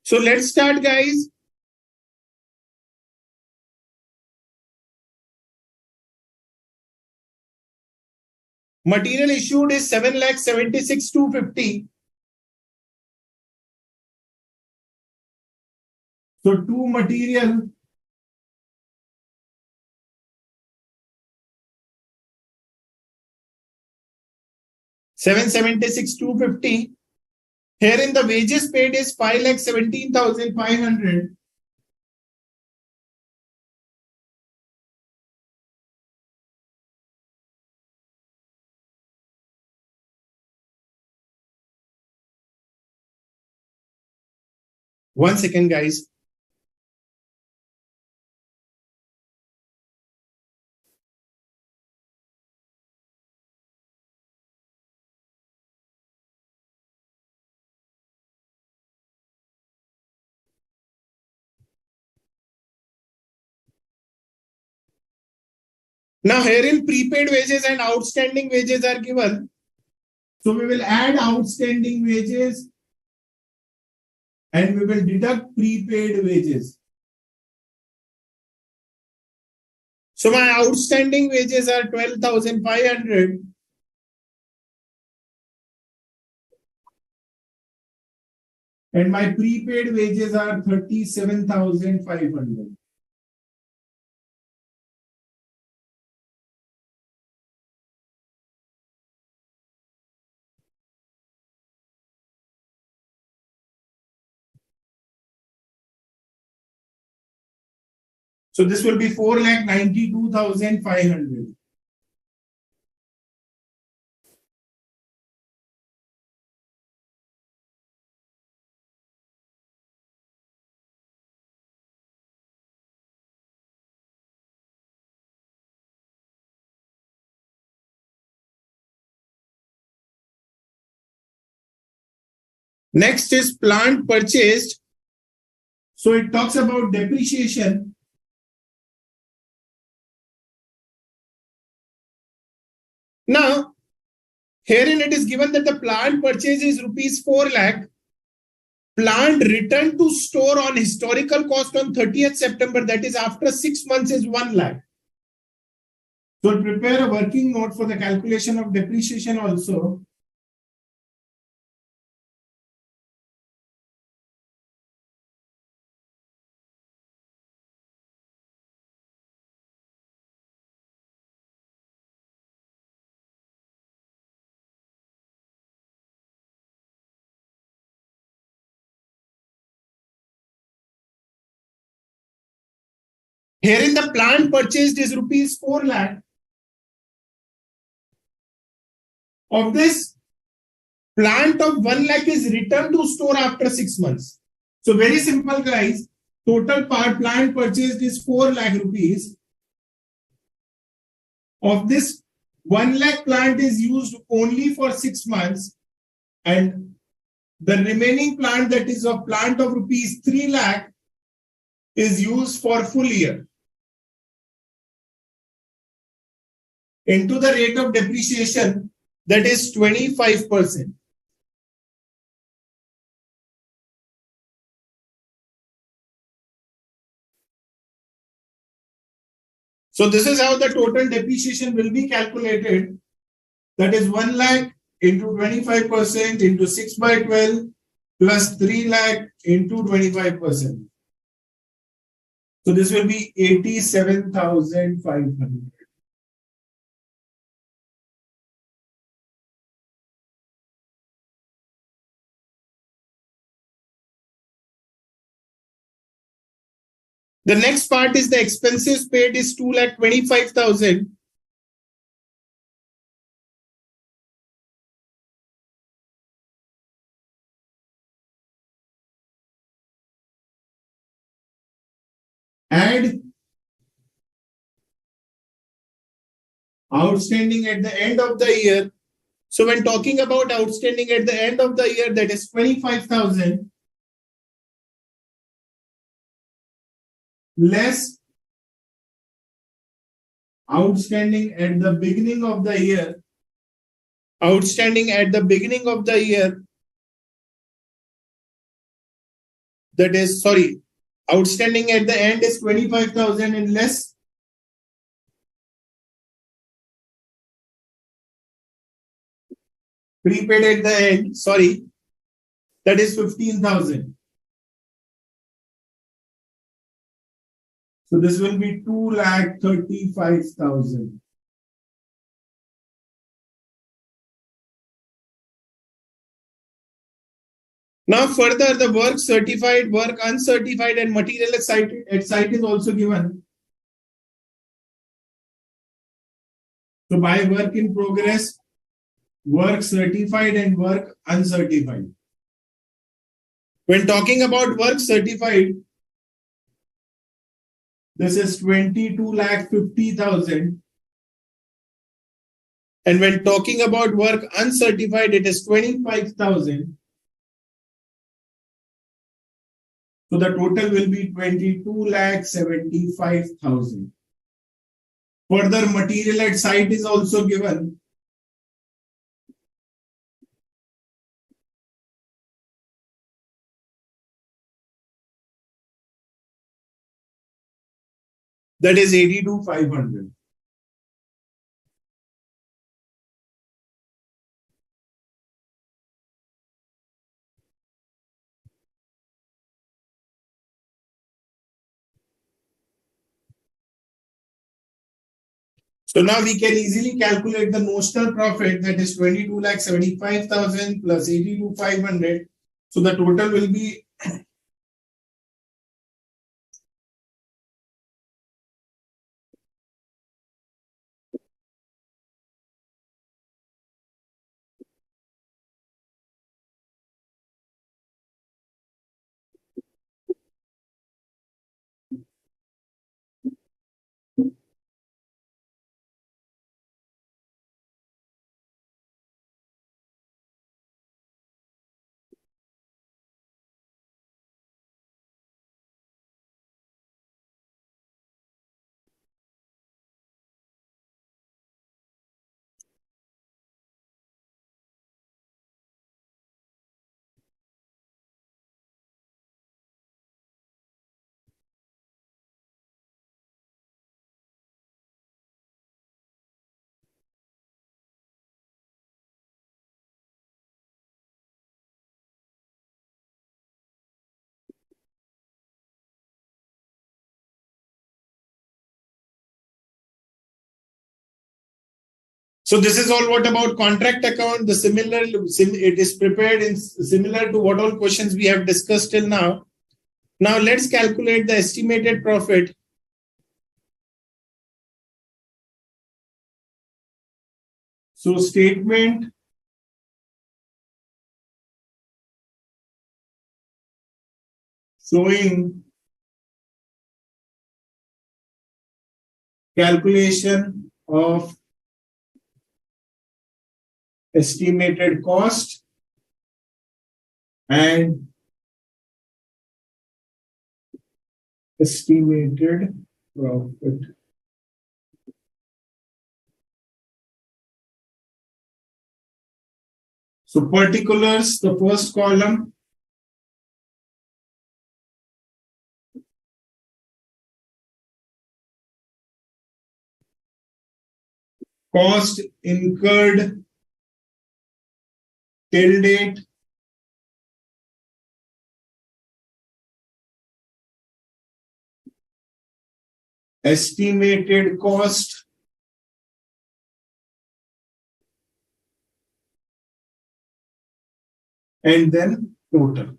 So let's start, guys. Material issued is 7,76,250. So two material, $776,250. Herein the wages paid is 5,17,500. One second, guys. Now herein prepaid wages and outstanding wages are given. So we will add outstanding wages and we will deduct prepaid wages. So my outstanding wages are 12,500. And my prepaid wages are 37,500. So this will be 4,92,500. Next is plant purchased. So it talks about depreciation. Now, herein it is given that the plant purchase is rupees 4 lakh. Plant returned to store on historical cost on 30th September, that is after 6 months, is 1 lakh. So prepare a working note for the calculation of depreciation also. Herein the plant purchased is rupees 4 lakh. Of this, plant of 1 lakh is returned to store after 6 months. So very simple, guys. Total plant purchased is 4 lakh rupees. Of this, 1 lakh plant is used only for 6 months, and the remaining plant, that is of plant of rupees 3 lakh, is used for full year. Into the rate of depreciation, that is 25%. So this is how the total depreciation will be calculated. That is 1 lakh into 25% into 6 by 12 plus 3 lakh into 25%. So this will be 87,500. The next part is the expenses paid is 2,25,000. Add outstanding at the end of the year. So when talking about outstanding at the end of the year, that is 25,000 less outstanding at the beginning of the year. Outstanding at the beginning of the year, that is, sorry, outstanding at the end is 25,000 and less prepaid at the end, sorry, that is 15,000. So this will be 2,35,000. Now further, the work certified, work uncertified, and material at site is also given. So by work in progress, work certified and work uncertified. When talking about work certified, this is 22,50,000. And when talking about work uncertified, it is 25,000. So the total will be 22,75,000. Further, material at site is also given. That is 82,500. So now we can easily calculate the notional profit, that is 22,75,000 plus 82,500. So the total will be so this is all what about contract account. The it is prepared in similar to what all questions we have discussed till now. Now let's calculate the estimated profit. So statement showing calculation of estimated cost and estimated profit. So particulars, the first column, cost incurred till date, estimated cost, and then total.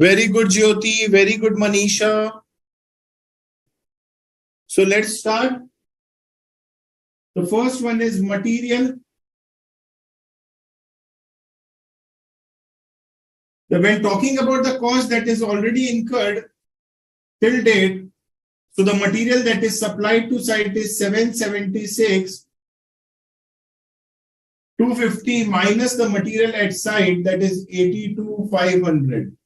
Very good, Jyoti. Very good, Manisha. So let's start. The first one is material. When talking about the cost that is already incurred till date, so the material that is supplied to site is 776. 250 minus the material at site, that is 82,500.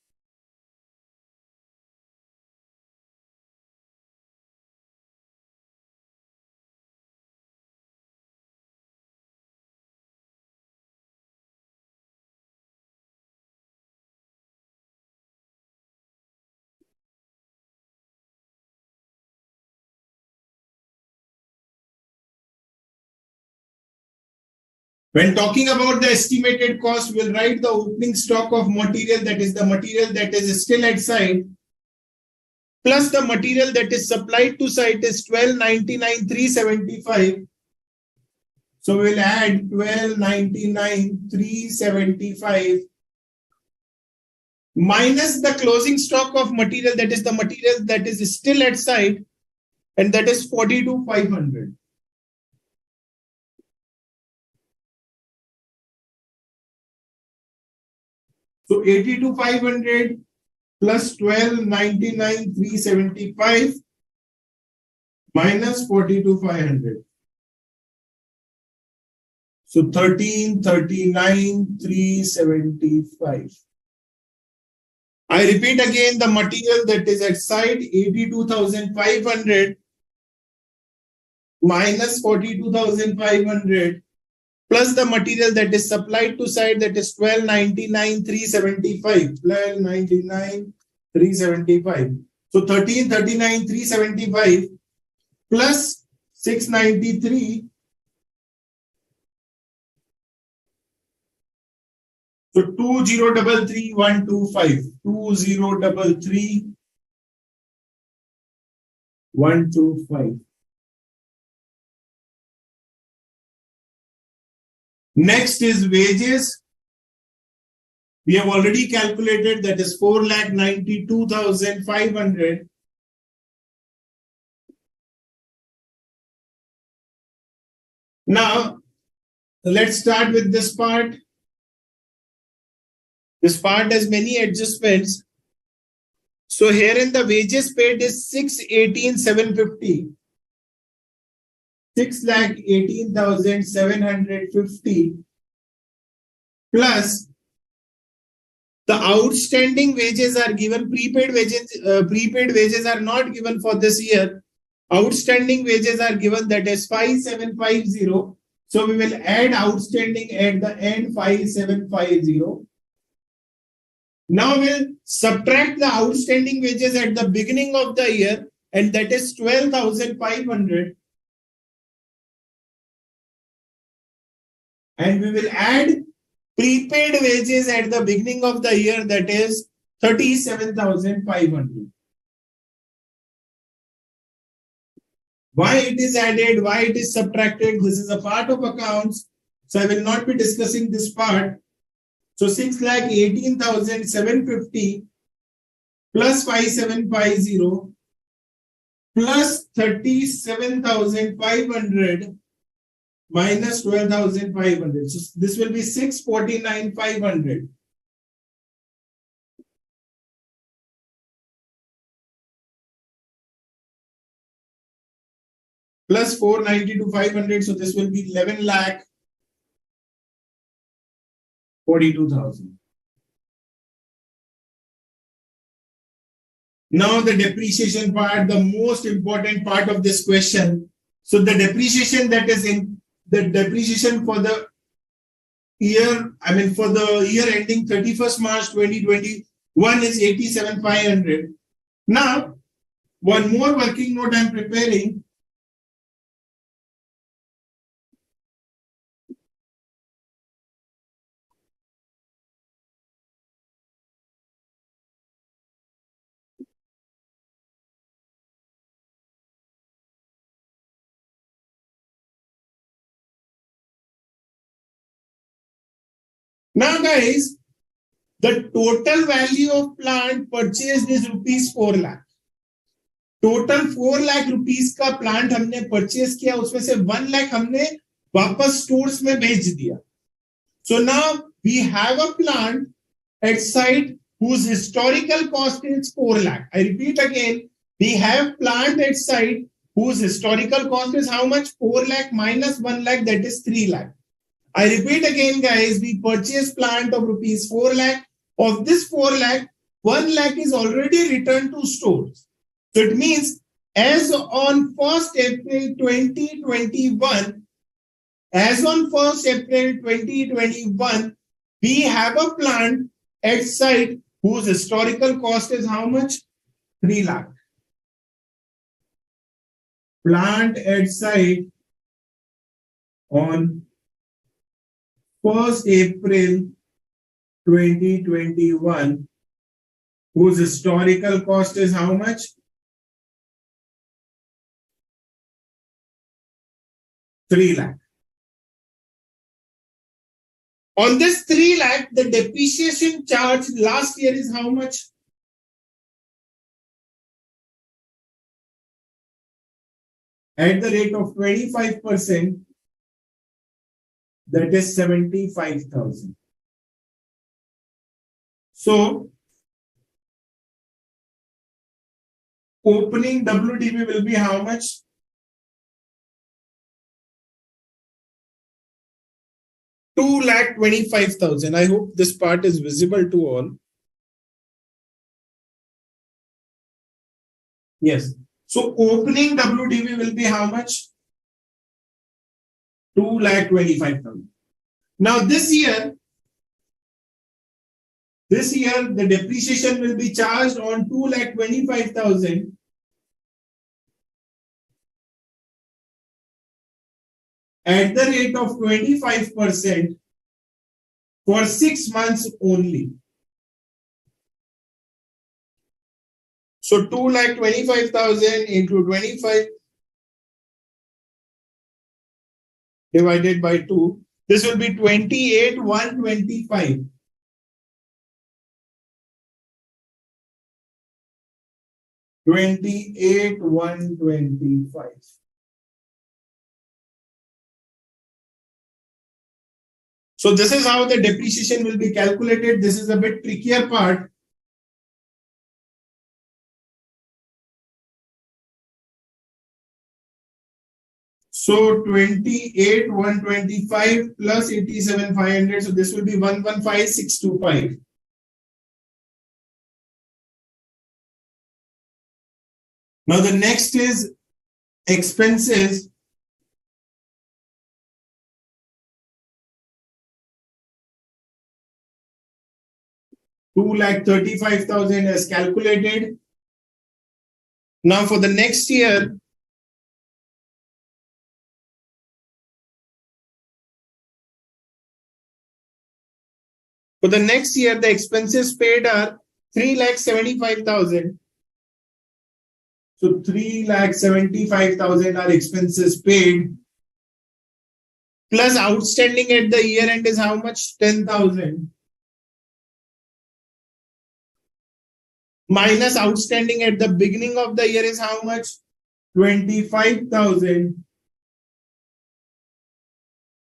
When talking about the estimated cost, we'll write the opening stock of material, that is the material that is still at site, plus the material that is supplied to site is 1299,375. So we'll add 1299,375 minus the closing stock of material, that is the material that is still at site, and that is 42,500. So 82,500 plus 1299,375 minus 42,500. So 1339,375. I repeat again, the material that is at site 82,500 minus 42,500 plus the material that is supplied to site, that is 1299,375. 1299,375. So 1339,375 plus 693. So 2033,125. 2033,125. Next is wages. We have already calculated, that is 4,92,500. Now, let's start with this part. This part has many adjustments. So here in the wages paid is 618,750. 6,18,750 plus the outstanding wages are given. Prepaid wages are not given for this year. Outstanding wages are given, that is 5,750. So we will add outstanding at the end, 5,750. Now we'll subtract the outstanding wages at the beginning of the year, and that is 12,500. And we will add prepaid wages at the beginning of the year, that is 37,500. Why it is added, why it is subtracted, this is a part of accounts. So I will not be discussing this part. So 6,18,750 plus 5,750 plus 37,500 minus 12,500. So this will be 649,500. Plus 492,500. So this will be 11,42,000. Now the depreciation part, the most important part of this question. So the depreciation that is in the depreciation for the year, for the year ending 31st March 2021 is 87,500. Now, one more working note I'm preparing. Now, guys, the total value of plant purchased is rupees 4 lakh. Total 4 lakh rupees का plant हमने purchase किया, उसमें से 1 लाख हमने वापस stores में भेज दिया. So now we have a plant at site whose historical cost is 4 lakh. I repeat again, we have plant at site whose historical cost is how much? 4 lakh minus 1 lakh, that is 3 lakh. I repeat again, guys, we purchase plant of rupees 4 lakh. Of this 4 lakh, 1 lakh is already returned to stores. So it means as on 1st April 2021, we have a plant at site whose historical cost is how much? 3 lakh. Plant at site on 1st April 2021, whose historical cost is how much? 3 lakh. On this 3 lakh, the depreciation charge last year is how much? At the rate of 25%, that is 75,000. So, opening WDV will be how much? 2,25,000. I hope this part is visible to all. Yes. So opening WDV will be how much? 2,25,000. Now this year the depreciation will be charged on 2,25,000 at the rate of 25% for 6 months only. So 2,25,000 into 25 divided by 2. This will be 28,125. 28,125. So this is how the depreciation will be calculated. This is a bit trickier part. So 28,125 plus 87,500. So this will be 115,625. Now the next is expenses. $2,35,000 as calculated. Now for the next year, the expenses paid are 3,75,000. So 3,75,000 are expenses paid. Plus outstanding at the year end is how much? 10,000. Minus outstanding at the beginning of the year is how much? 25,000.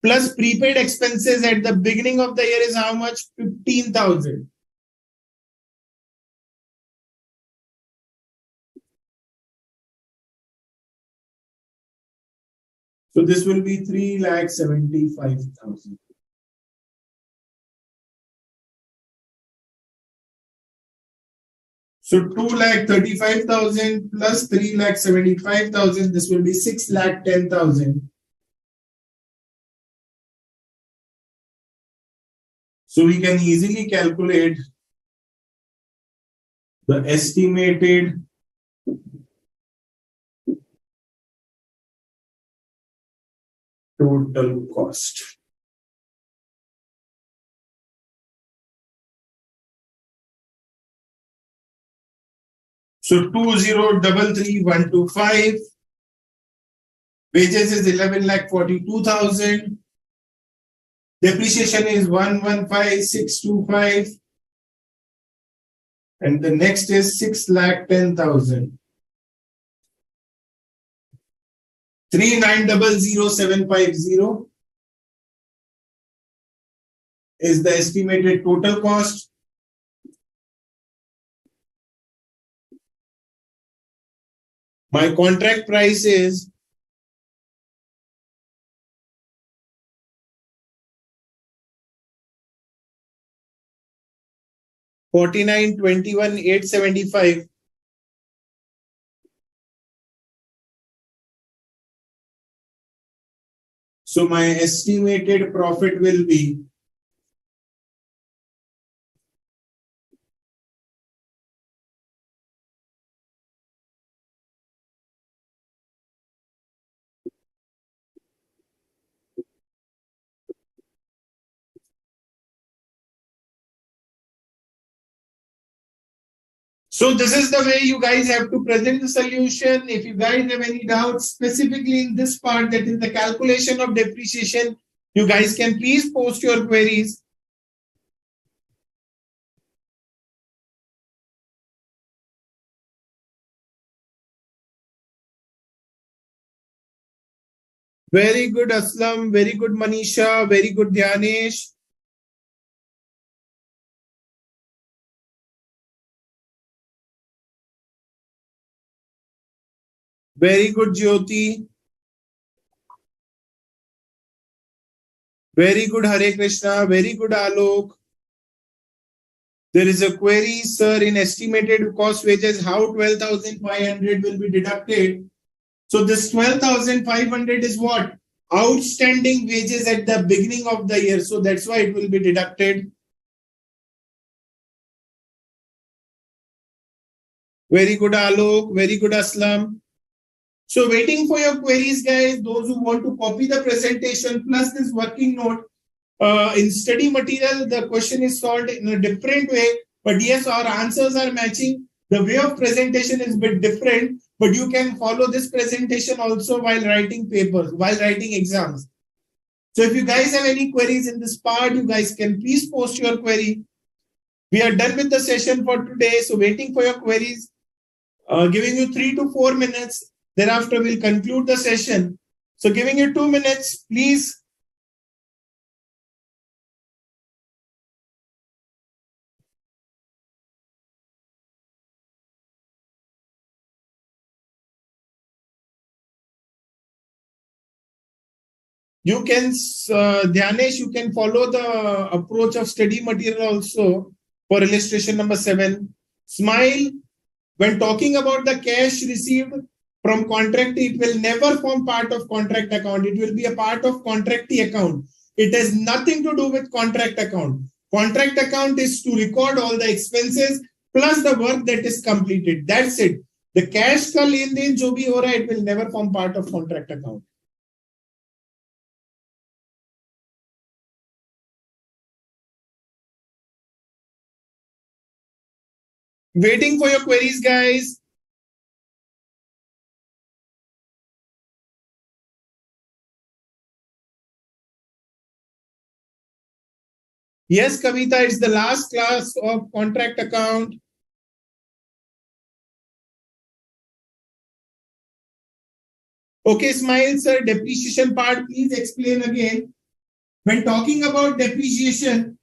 Plus prepaid expenses at the beginning of the year is how much? 15,000. So this will be 3,75,000. So 2,35,000 plus 3,75,000. This will be 6,10,000. So we can easily calculate the estimated total cost. So 20,33,125. Wages is 11,42,000. Depreciation is 115,625. And the next is 6,10,000. 3,900,750 is the estimated total cost. My contract price is 49,21,875. So my estimated profit will be So this is the way you guys have to present the solution. If you guys have any doubts specifically in this part, that is the calculation of depreciation, you guys can please post your queries. Very good, Aslam. Very good, Manisha. Very good, Dhyanesh. Very good, Jyoti. Very good, Hare Krishna. Very good, Alok. There is a query, sir, in estimated cost wages, how 12,500 will be deducted. So this 12,500 is what? Outstanding wages at the beginning of the year. So that's why it will be deducted. Very good, Alok. Very good, Aslam. So waiting for your queries, guys. Those who want to copy the presentation plus this working note, in study material, the question is solved in a different way. But yes, our answers are matching. The way of presentation is a bit different, but you can follow this presentation also while writing papers, while writing exams. So if you guys have any queries in this part, you guys can please post your query. We are done with the session for today. So waiting for your queries, giving you 3 to 4 minutes. Thereafter, we'll conclude the session. So giving you 2 minutes, please. You can, Dhyanesh, you can follow the approach of study material also for illustration number 7. Smile, when talking about the cash received from contractee, it will never form part of contract account. It will be a part of contractee account. It has nothing to do with contract account. Contract account is to record all the expenses plus the work that is completed. That's it. The cash ka len den jo bhi ho raha hai, it will never form part of contract account. Waiting for your queries, guys. Yes, Kavita, it's the last class of contract account. Okay, Smile, sir, depreciation part, please explain again. When talking about depreciation,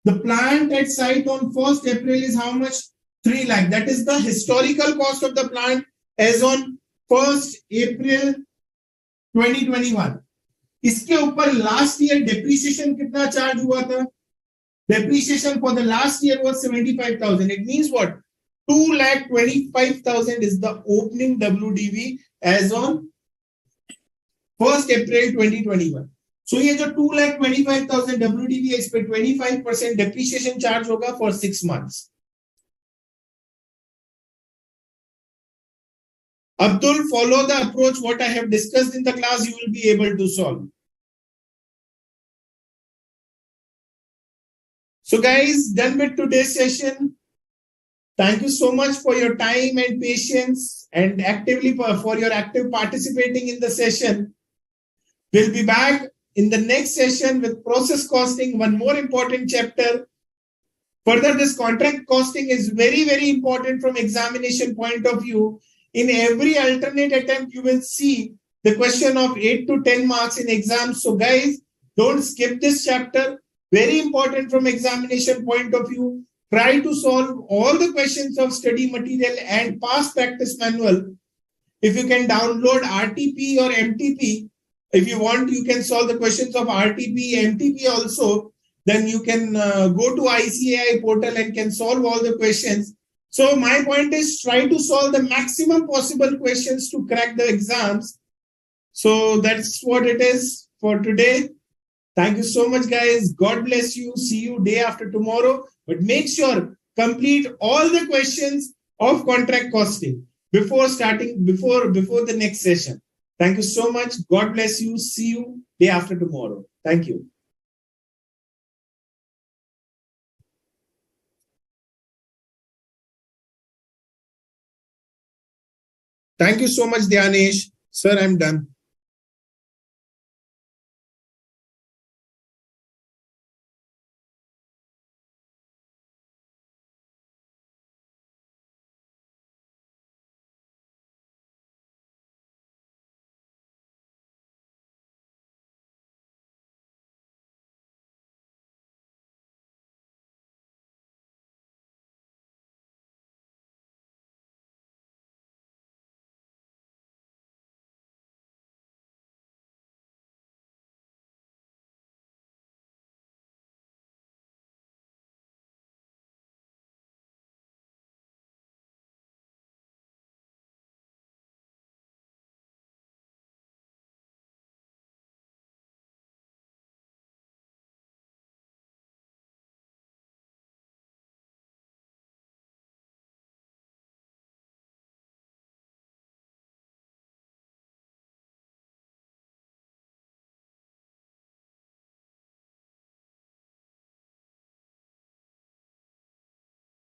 the plant at site on 1st April is how much? 3 lakh. That is the historical cost of the plant as on 1st April 2021. इसके ऊपर last year depreciation कितना charge हुआ था? Depreciation for the last year was 75,000. It means what? 2,25,000 is the opening WDV as on 1st April 2021. So ये जो 2,25,000 WDV है, इस पे 25% depreciation charge होगा for 6 months. Abdul, follow the approach what I have discussed in the class, you will be able to solve. So guys, done with today's session. Thank you so much for your time and patience and actively for your active participating in the session. We'll be back in the next session with process costing, one more important chapter. Further, this contract costing is very, very important from examination point of view. In every alternate attempt, you will see the question of 8 to 10 marks in exams. So guys, don't skip this chapter. Very important from examination point of view. Try to solve all the questions of study material and past practice manual. If you can download RTP or MTP, if you want, you can solve the questions of RTP, MTP also. Then you can go to ICAI portal and can solve all the questions. So my point is try to solve the maximum possible questions to crack the exams. So that's what it is for today. Thank you so much, guys. God bless you. See you day after tomorrow. But make sure complete all the questions of contract costing before the next session. Thank you so much. God bless you. See you day after tomorrow. Thank you. Thank you so much, Dhyanesh. Sir, I'm done.